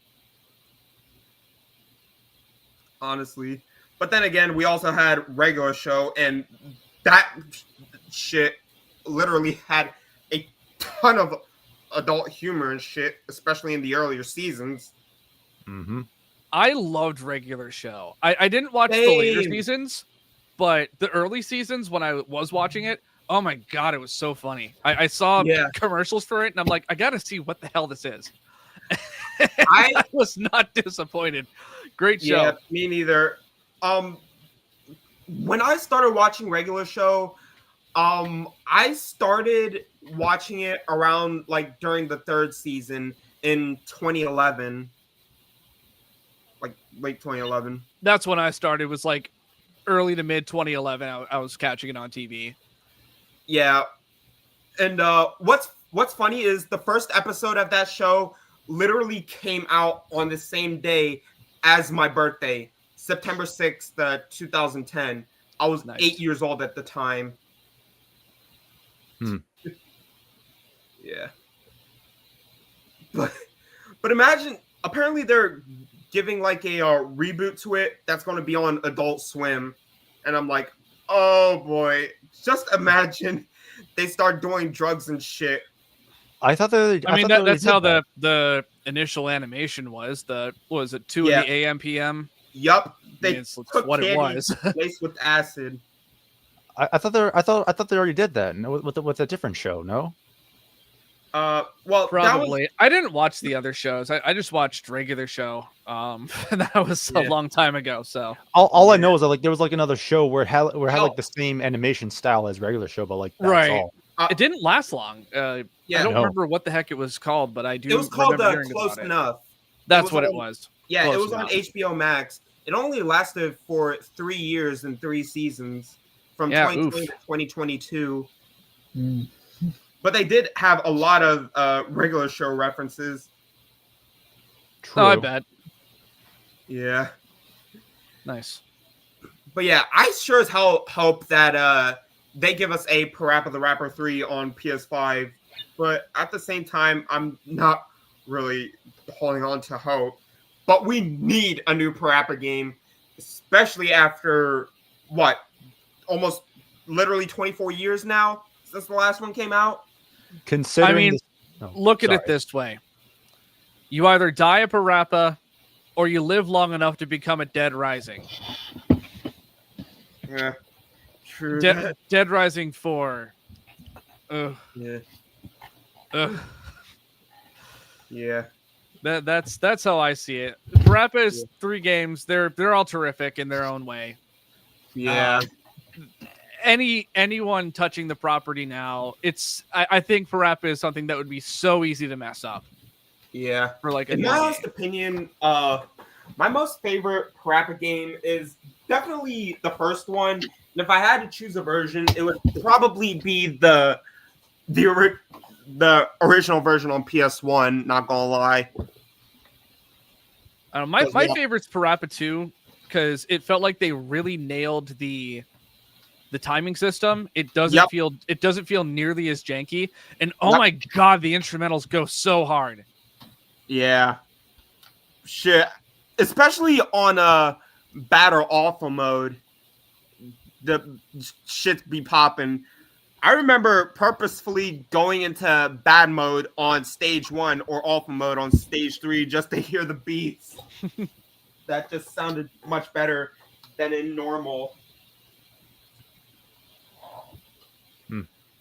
Honestly. But then again, we also had regular show, and that shit literally had a ton of adult humor and shit, especially in the earlier seasons. Mm-hmm. I loved regular show. I didn't watch the later Same. seasons, but the early seasons when I was watching it, oh my god, it was so funny. I saw Yeah. commercials for it, and I'm like, I gotta see what the hell this is. I I was not disappointed. Great show. Yeah, me neither. When I started watching regular show, I started watching it around like during the third season in 2011, like late 2011. That's when I started. Was like early to mid 2011. I was catching it on TV. Yeah, and what's funny is the first episode of that show literally came out on the same day as my birthday, September 6th, 2010. I was Nice. 8 years old at the time. Hmm. Yeah. But imagine, apparently they're giving like a reboot to it that's going to be on Adult Swim. And I'm like, oh boy, just imagine they start doing drugs and shit. I thought they. I mean, thought they that's did how that. the initial animation was. What was it 2 Yeah. in the AM PM? Yup, I they mean, it's took what it candy was. laced with acid. I thought they. I thought they already did that. No, with a different show. No. Well, Probably. I didn't watch the other shows. I just watched regular show. And that was a Yeah. long time ago. So All I Yeah. know is that like there was like another show where it had Oh. like the same animation style as regular show, but like that's Right. all. it didn't last long. Yeah, I don't No. remember what the heck it was called, but I do. it was called remember hearing Close about it. Enough. That's was what it on- was. Yeah, Close it was on Enough. HBO Max. It only lasted for 3 years and 3 seasons, from Yeah, 2020 oof. to 2022. Mm. But they did have a lot of regular show references. True. Oh, I bet. Yeah. Nice. But yeah, I sure as hell hope that they give us a PaRappa the Rapper 3 on PS5. But at the same time, I'm not really holding on to hope. But we need a new PaRappa game, especially after, what, almost literally 24 years now since the last one came out? Considering, I mean, this- oh, Look at it sorry. this way: you either die a PaRappa, or you live long enough to become a Dead Rising. Yeah. True. Dead Rising 4. Ugh. Yeah. Ugh. Yeah. That's how I see it. PaRappa is Yeah. 3 games. They're all terrific in their own way. Yeah. Anyone touching the property now, I think PaRappa is something that would be so easy to mess up Yeah. for like a In new my game. honest opinion, my most favorite PaRappa game is definitely the first one. And if I had to choose a version, it would probably be the original version on PS1. Not gonna lie. My Yeah. favorite's PaRappa 2 because it felt like they really nailed the timing system. It doesn't Yep. feel nearly as janky. And oh Yep. my god, the instrumentals go so hard. Yeah. Shit. Especially on Battle Alpha mode. The shit be popping. I remember purposefully going into bad mode on stage 1 or alpha mode on stage 3 just to hear the beats. That just sounded much better than in normal.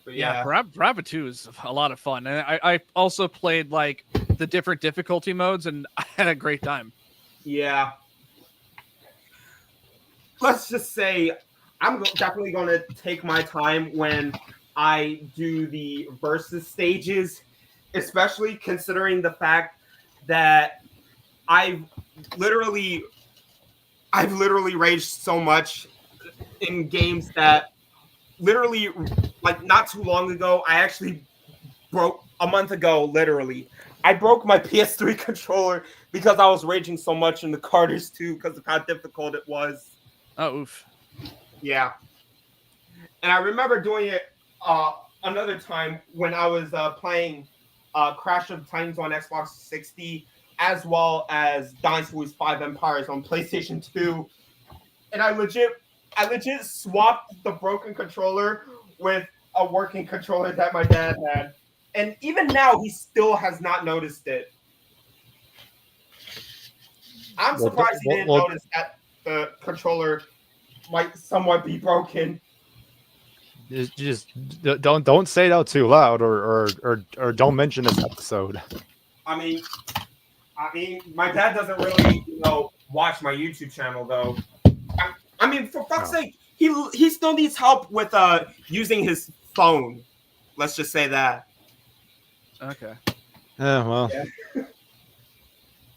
But Yeah, PaRappa 2 is a lot of fun. And I also played like the different difficulty modes and I had a great time. Yeah. Let's just say I'm definitely going to take my time when I do the versus stages, especially considering the fact that I've literally raged so much in games that literally, like, not too long ago, I actually broke a month ago, literally. I broke my PS3 controller because I was raging so much in the Carters 2 because of how difficult it was. Oh, oof. Yeah. And I remember doing it another time when I was playing Crash of the Titans on Xbox 60, as well as Dynasty Warriors 5 Empires on PlayStation 2, and I legit swapped the broken controller with a working controller that my dad had, and even now he still has not noticed it. I'm surprised he didn't notice that the controller might somewhat be broken. Just don't say it out too loud, or don't mention this episode. I mean, my dad doesn't really, watch my YouTube channel though. I mean, for fuck's sake, he still needs help with using his phone. Let's just say that. Okay. Yeah, well. Yeah.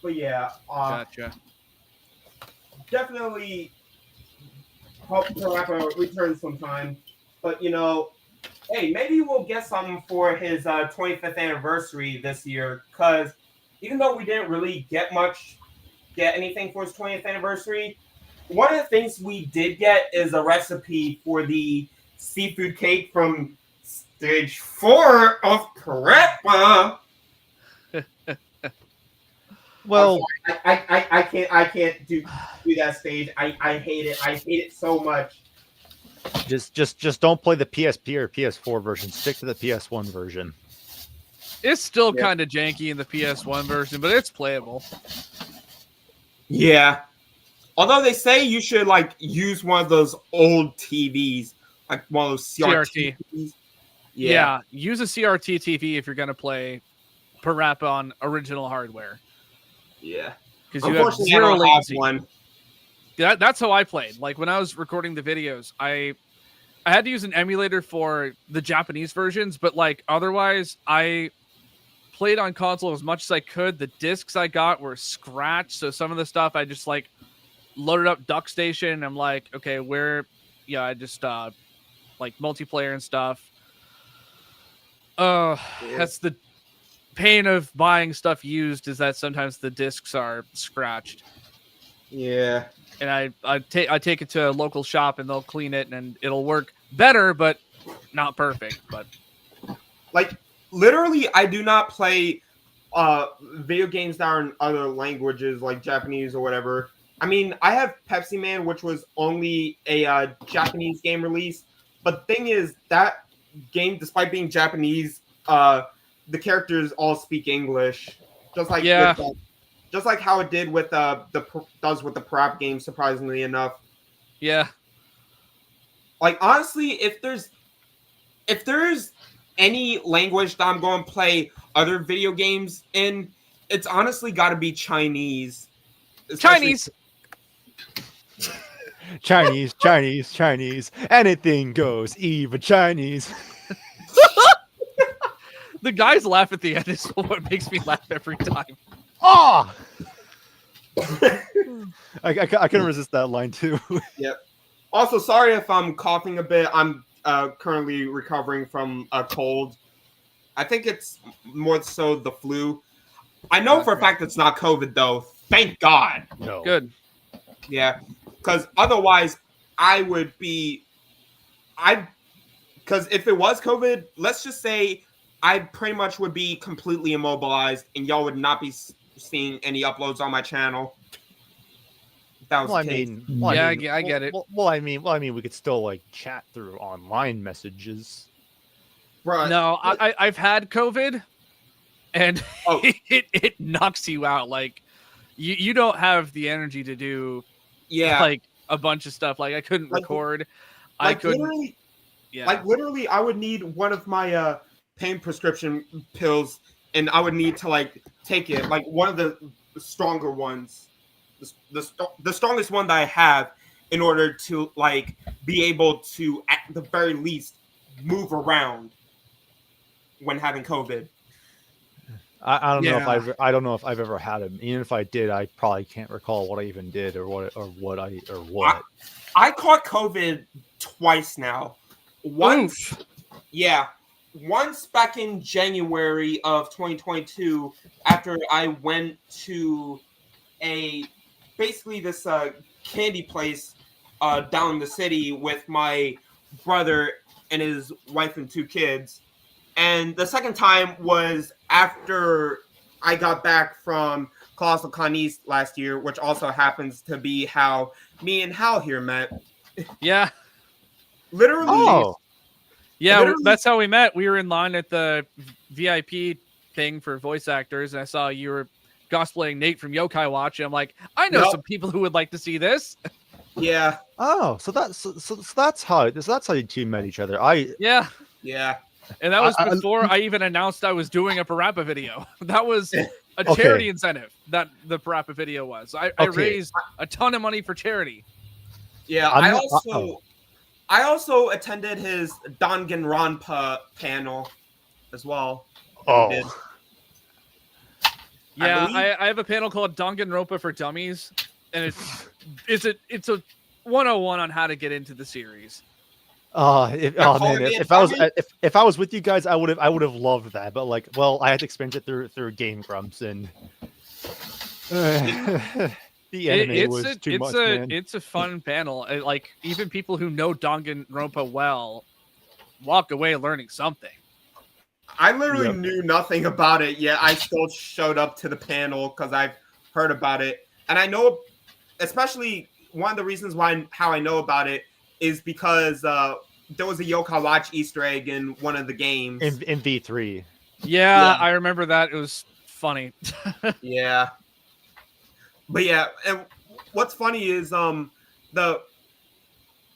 But yeah, Gotcha. Definitely hope PaRappa return sometime. But hey, maybe we'll get something for his 25th anniversary this year. Because even though we didn't really get anything for his 20th anniversary, one of the things we did get is a recipe for the seafood cake from stage 4 of PaRappa. Well, I can't do that stage. I hate it. I hate it so much. Just don't play the PSP or PS4 version. Stick to the PS1 version. It's still kind of janky in the PS1 version, but it's playable. Yeah. Although they say you should use one of those old TVs, like one of those CRT. TVs. Yeah, use a CRT TV if you're gonna play PaRappa on original hardware. Yeah, because you have zero latency. One. That's how I played. Like when I was recording the videos, I had to use an emulator for the Japanese versions, but otherwise I played on console as much as I could. The discs I got were scratched, so some of the stuff I just loaded up DuckStation. And I'm like, okay, I just multiplayer and stuff. That's the pain of buying stuff used, is that sometimes the discs are scratched. Yeah. And I take it to a local shop and they'll clean it and it'll work better, but not perfect. But literally, I do not play video games that are in other languages like Japanese or whatever. I mean, I have Pepsi Man, which was only a Japanese game release. But the thing is, that game, despite being Japanese, the characters all speak English, just like how it did with the PaRappa game. Surprisingly enough, yeah. Honestly, if there's any language that I'm going to play other video games in, it's honestly got to be Chinese. Chinese. Anything goes, even Chinese. The guys laugh at the end is what makes me laugh every time. Oh! I couldn't resist that line too. Yep. Also, sorry if I'm coughing a bit. I'm currently recovering from a cold. I think it's more so the flu. I know for a fact it's not COVID though. Thank God. No. Good. Yeah, because otherwise because if it was COVID, let's just say I pretty much would be completely immobilized and y'all would not be seeing any uploads on my channel. That was I get it. Well, I mean, we could still chat through online messages. Right. No, I've had COVID, and it knocks you out. You don't have the energy to do a bunch of stuff. I couldn't record. I couldn't. Literally, literally, I would need one of my pain prescription pills, and I would need to take it, one of the stronger ones, the strongest one that I have, in order to be able to at the very least move around when having COVID. I don't know if I've ever had them. Even if I did, I probably can't recall what I even did or what. I caught COVID twice now. Once back in January of 2022, after I went to basically this candy place down the city with my brother and his wife and 2 kids. And the second time was after I got back from Colossal Con East last year, which also happens to be how me and Hal here met. Yeah. Literally, Oh, Yeah, Literally- that's how we met. We were in line at the VIP thing for voice actors, and I saw you were cosplaying Nate from Yokai Watch, and I'm like, I know Yep. some people who would like to see this. yeah, so that's how you two met each other. Yeah, yeah. and that was I- before I even announced I was doing a PaRappa video. That was a Okay. charity incentive that the PaRappa video was. I Okay. raised a ton of money for charity. Yeah, I'm I not- also uh-oh. I also attended his Danganronpa panel as well. that he did. Oh, Yeah, believe- I have a panel called Danganronpa for Dummies, and it's a 101 on how to get into the series. if I was with you guys, I would have loved that. But like, well, I had to experience it through Game Grumps, and the anime was too much, man. It's a fun panel. Like even people who know Danganronpa well walk away learning something. I literally Yep. knew nothing about it, yet I still showed up to the panel because I've heard about it. And I know, especially one of the reasons how I know about it is because there was a Yokai Watch Easter egg in one of the games. in V3. Yeah, Yeah. I remember that. It was funny. Yeah. But yeah, and what's funny is when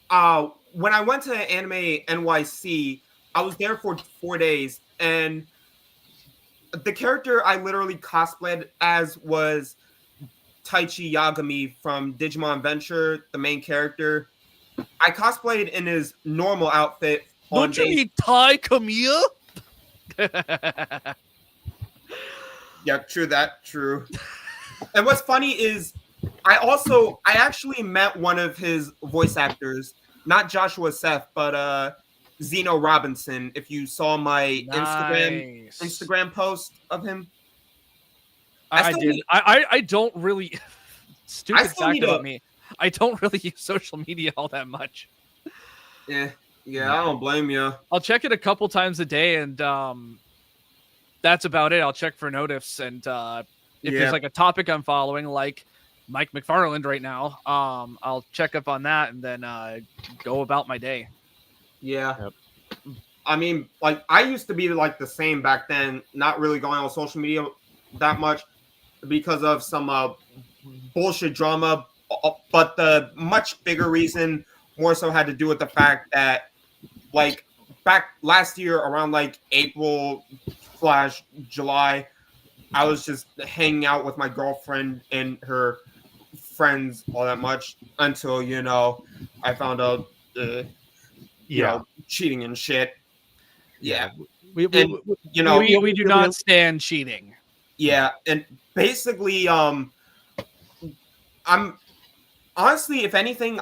I went to Anime NYC, I was there for 4 days, and the character I literally cosplayed as was Taichi Yagami from Digimon Adventure, the main character. I cosplayed in his normal outfit. Don't you need Tai Kamiya? Yeah, true. And what's funny is I actually met one of his voice actors, not Joshua Seth, but Zeno Robinson. If you saw my Instagram post of him. I still did. need- I don't really I stupid still fact need about a- me. I don't really use social media all that much. Yeah, I don't blame you. I'll check it a couple times a day, and that's about it. I'll check for notifs, and if Yeah. there's like a topic I'm following, like Mike McFarland right now, I'll check up on that and then go about my day. Yeah. Yep. I mean, like I used to be like the same back then, not really going on social media that much because of some bullshit drama. But the much bigger reason more so had to do with the fact that like back last year around like April/July, I was just hanging out with my girlfriend and her friends all that much until, I found out cheating and shit. Yeah. We And, we do not stand cheating. yeah. And basically, I'm honestly, if anything,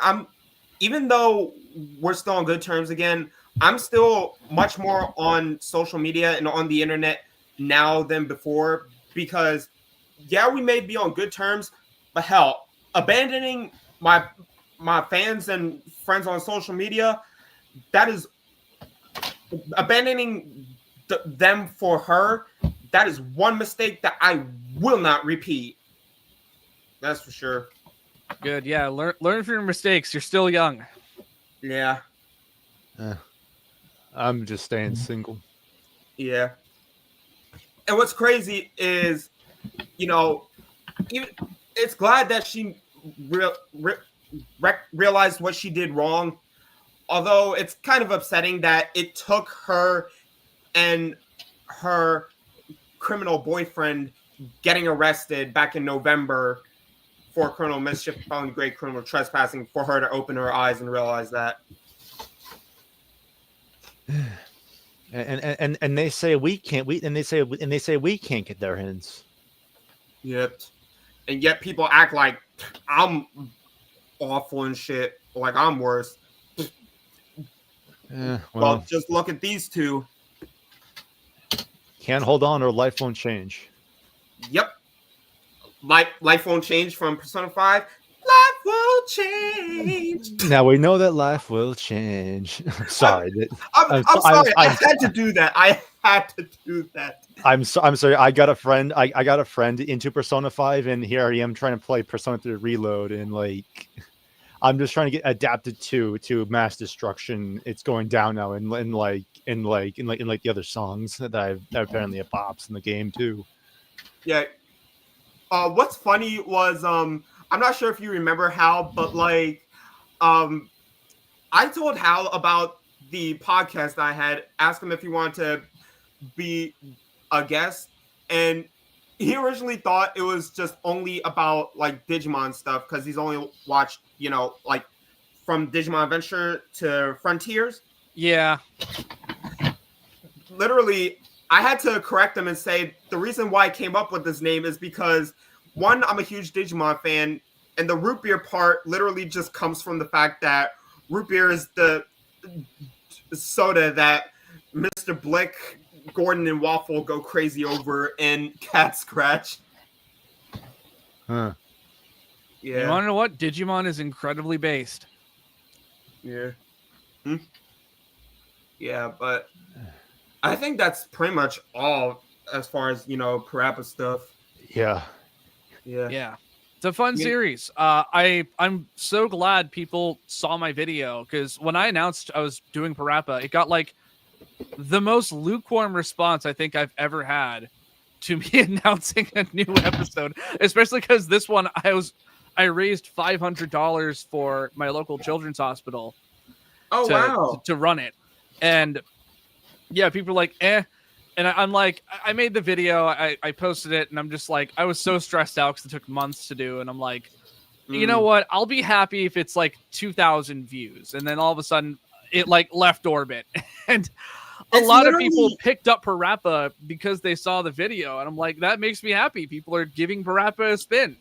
even though we're still on good terms again, I'm still much more on social media and on the internet now than before because, yeah, we may be on good terms, but hell, abandoning my fans and friends on social media, that is abandoning them for her. That is one mistake that I will not repeat. That's for sure. Good, yeah. Learn from your mistakes. You're still young. Yeah. I'm just staying single. Yeah. And what's crazy is, even it's glad that she realized what she did wrong. Although it's kind of upsetting that it took her and her criminal boyfriend getting arrested back in November for criminal mischief, felony grade criminal trespassing, for her to open her eyes and realize that. And they say we can't. They say we can't get their hands. Yep. And yet people act like I'm awful and shit, like I'm worse. Well, just look at these two. Can't hold on or life won't change. Yep. Life won't change from Persona 5. Life won't change. Now we know that life will change. Sorry. I'm sorry. I had to do that. I had to do that. I'm sorry. I got a friend. I got a friend into Persona 5, and here I am trying to play Persona 3 Reload, and like I'm just trying to get adapted to mass destruction. It's going down now, and like the other songs that that apparently have bops in the game too. Yeah. What's funny was I'm not sure if you remember Hal, but like I told Hal about the podcast I had, asked him if he wanted to be a guest, and he originally thought it was just only about like Digimon stuff because he's only watched, you know, like from Digimon Adventure to Frontiers. Yeah. Literally, I had to correct him and say the reason why I came up with this name is because one, I'm a huge Digimon fan, and the root beer part literally just comes from the fact that root beer is the soda that Mr. Blick, Gordon, and Waffle go crazy over in Cat Scratch. Huh. Yeah. You want to know what? Digimon is incredibly based. Yeah. Yeah, but I think that's pretty much all as far as, you know, PaRappa stuff. Yeah. Yeah. Yeah. It's a fun series. I'm so glad people saw my video because when I announced I was doing PaRappa, it got like the most lukewarm response I think I've ever had to me announcing a new episode, especially because this one I raised $500 for my local children's hospital. Oh, wow. To run it. And yeah, people are like, eh. And I'm like, I made the video, I posted it, and I'm just like, I was so stressed out because it took months to do. And I'm like, you know what? I'll be happy if it's like 2,000 views. And then all of a sudden, it like left orbit. And a lot of people picked up PaRappa because they saw the video. And I'm like, that makes me happy. People are giving PaRappa a spin.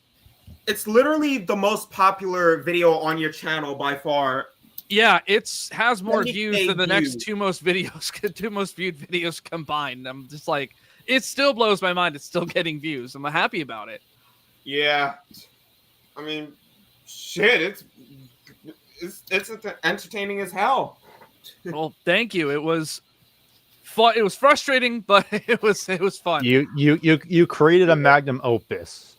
It's literally the most popular video on your channel by far. Yeah, it has more views than the next two most viewed videos combined. I'm just like, it still blows my mind. It's still getting views. I'm happy about it. Yeah, I mean, shit, it's entertaining as hell. Well, thank you. It was fun. It was frustrating, but it was fun. You created a magnum opus.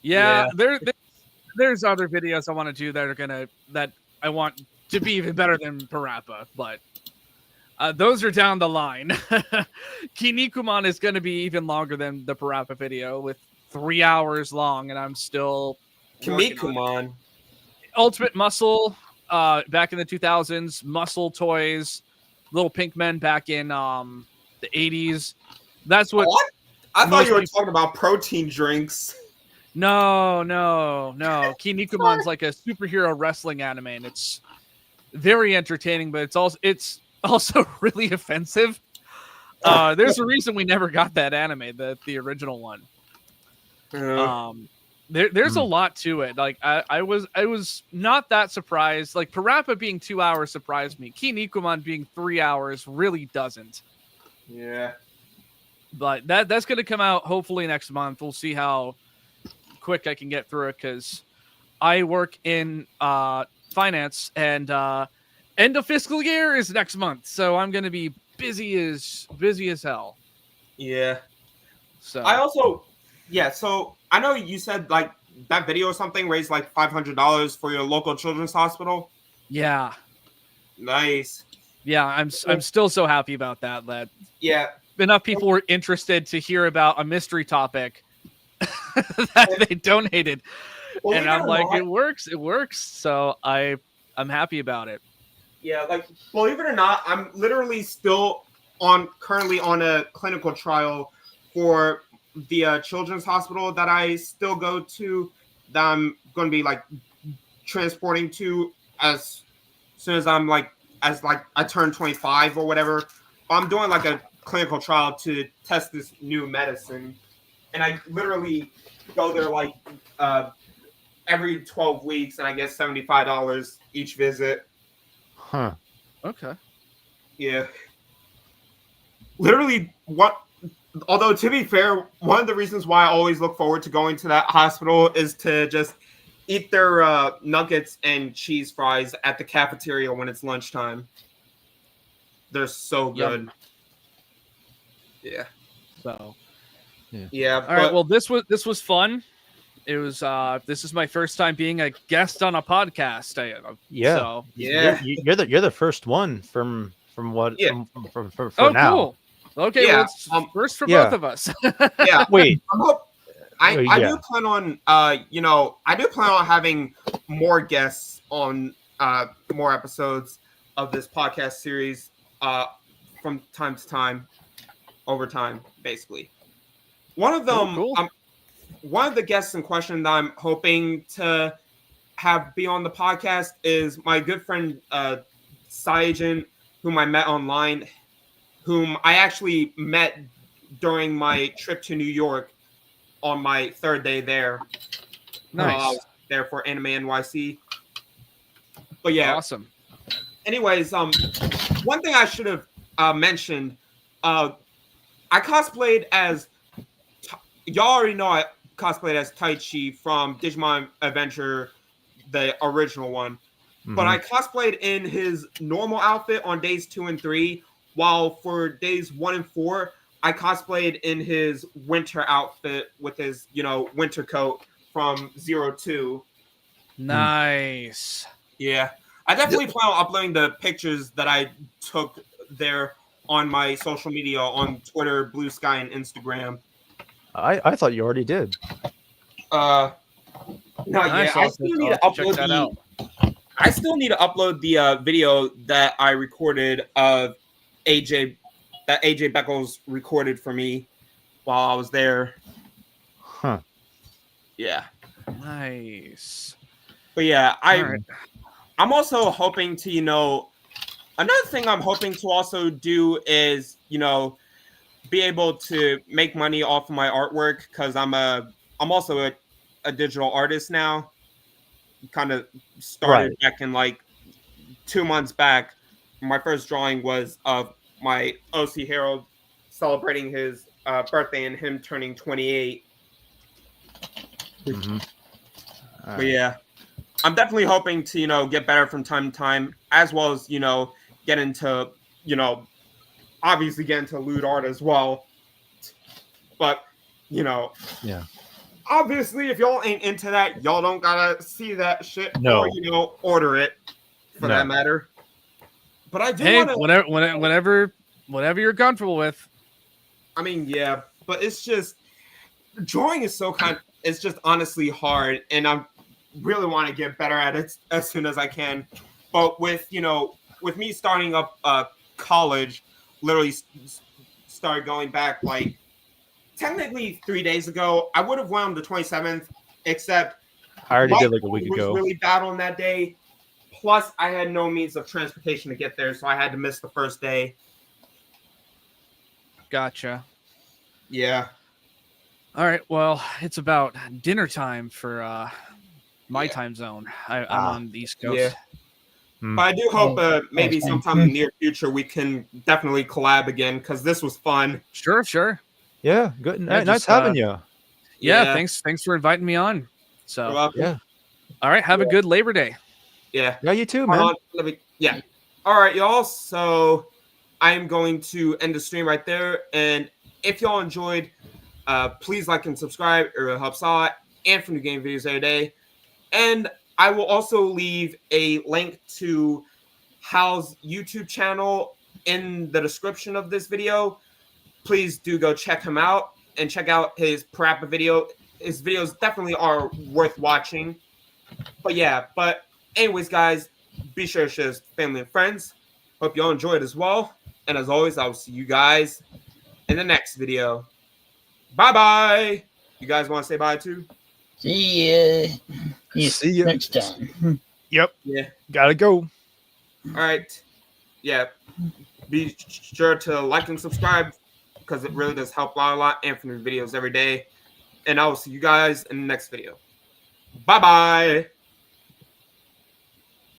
Yeah. There's other videos I want to do that I want to be even better than PaRappa, but those are down the line. Kinnikuman is going to be even longer than the PaRappa video with 3 hours long, and I'm still Kinnikuman. Ultimate Muscle, back in the 2000s, Muscle Toys, Little Pink Men back in the 80s. That's what I thought you were talking about protein drinks. No. Kinnikuman's like a superhero wrestling anime, and it's very entertaining, but it's also really offensive. There's a reason we never got that anime, the original one. There's a lot to it. Like I was not that surprised. Like PaRappa being 2 hours surprised me. Kinnikuman being 3 hours really doesn't. Yeah. But that's gonna come out hopefully next month. We'll see how quick I can get through it because I work in finance, and end of fiscal year is next month, so I'm gonna be busy as hell. Yeah. So so I know you said like that video or something raised like $500 for your local children's hospital. Yeah. Nice. Yeah, I'm still so happy about that. That enough people were interested to hear about a mystery topic that they donated, and I'm like, it works. So I'm happy about it. Yeah, like believe it or not, I'm literally still currently on a clinical trial for the children's hospital that I still go to. That I'm going to be like transporting to as soon as I turn 25 or whatever. I'm doing like a clinical trial to test this new medicine. And I literally go there like every 12 weeks, and I get $75 each visit. Huh. Okay. Yeah. Literally, although to be fair, one of the reasons why I always look forward to going to that hospital is to just eat their nuggets and cheese fries at the cafeteria when it's lunchtime. They're so good. Yum. Yeah. So, Yeah. all right. Well, this was fun. It was. This is my first time being a guest on a podcast. Yeah. So, yeah. You're the first one from what Yeah. from for oh, now. cool. Okay. Yeah, Well, it's first for yeah. both of us. Yeah. Wait. I Yeah. do plan on I do plan on having more guests on more episodes of this podcast series from time to time, over time, basically. One of them, Cool. one of the guests in question that I'm hoping to have be on the podcast is my good friend Saijin, whom I met online, whom I actually met during my trip to New York on my third day there. Nice. I was there for Anime NYC. But yeah. Awesome. Anyways, one thing I should have mentioned, I cosplayed as y'all already know I cosplayed as Taichi from Digimon Adventure, the original one. But I cosplayed in his normal outfit on days 2 and 3, while for days 1 and 4, I cosplayed in his winter outfit with his, winter coat from 02. Nice. Yeah. I definitely plan on uploading the pictures that I took there on my social media, on Twitter, Blue Sky, and Instagram. I thought you already did. Not Nice. yet. I still need to upload I still need to upload the video that I recorded of AJ Beckles recorded for me while I was there. Huh. Yeah. Nice. But yeah, Alright. I'm also hoping to, another thing I'm hoping to also do is, be able to make money off of my artwork, because I'm also a digital artist now. Kind of started back in like 2 months back. My first drawing was of my OC Harold celebrating his birthday and him turning 28. But yeah, I'm definitely hoping to, get better from time to time, as well as, get into, obviously get into lewd art as well. But, yeah. Obviously, if y'all ain't into that, y'all don't gotta see that shit No. or, order it for that matter. But I do whatever you're comfortable with. I mean, yeah, but it's just drawing is it's just honestly hard, and I really want to get better at it as soon as I can. But with me starting up college, literally started going back like technically 3 days ago. I would have went on the 27th, except I already did like a week was ago. Really bad on that day. Plus, I had no means of transportation to get there, so I had to miss the first day. Gotcha. Yeah. All right. Well, it's about dinner time for my time zone. I'm on the East Coast. Yeah. But I do hope maybe sometime in the near future we can definitely collab again, because this was fun. Sure. Yeah, good. Yeah, nice having you. Yeah, thanks for inviting me on. So yeah. All right, have a good Labor Day. Yeah. Yeah, you too, man. Yeah. All right, y'all. So I'm going to end the stream right there. And if y'all enjoyed, please like and subscribe. It really helps out. And for new game videos every day. And I will also leave a link to Hal's YouTube channel in the description of this video. Please do go check him out and check out his PaRappa video. His videos definitely are worth watching. But anyways, guys, be sure to share with family and friends. Hope y'all enjoyed as well. And as always, I will see you guys in the next video. Bye-bye. You guys want to say bye too? See ya. See ya next time. Yep. Yeah. Gotta go. All right. Yeah. Be sure to like and subscribe, because it really does help out a lot, and for new videos every day. And I will see you guys in the next video. Bye-bye.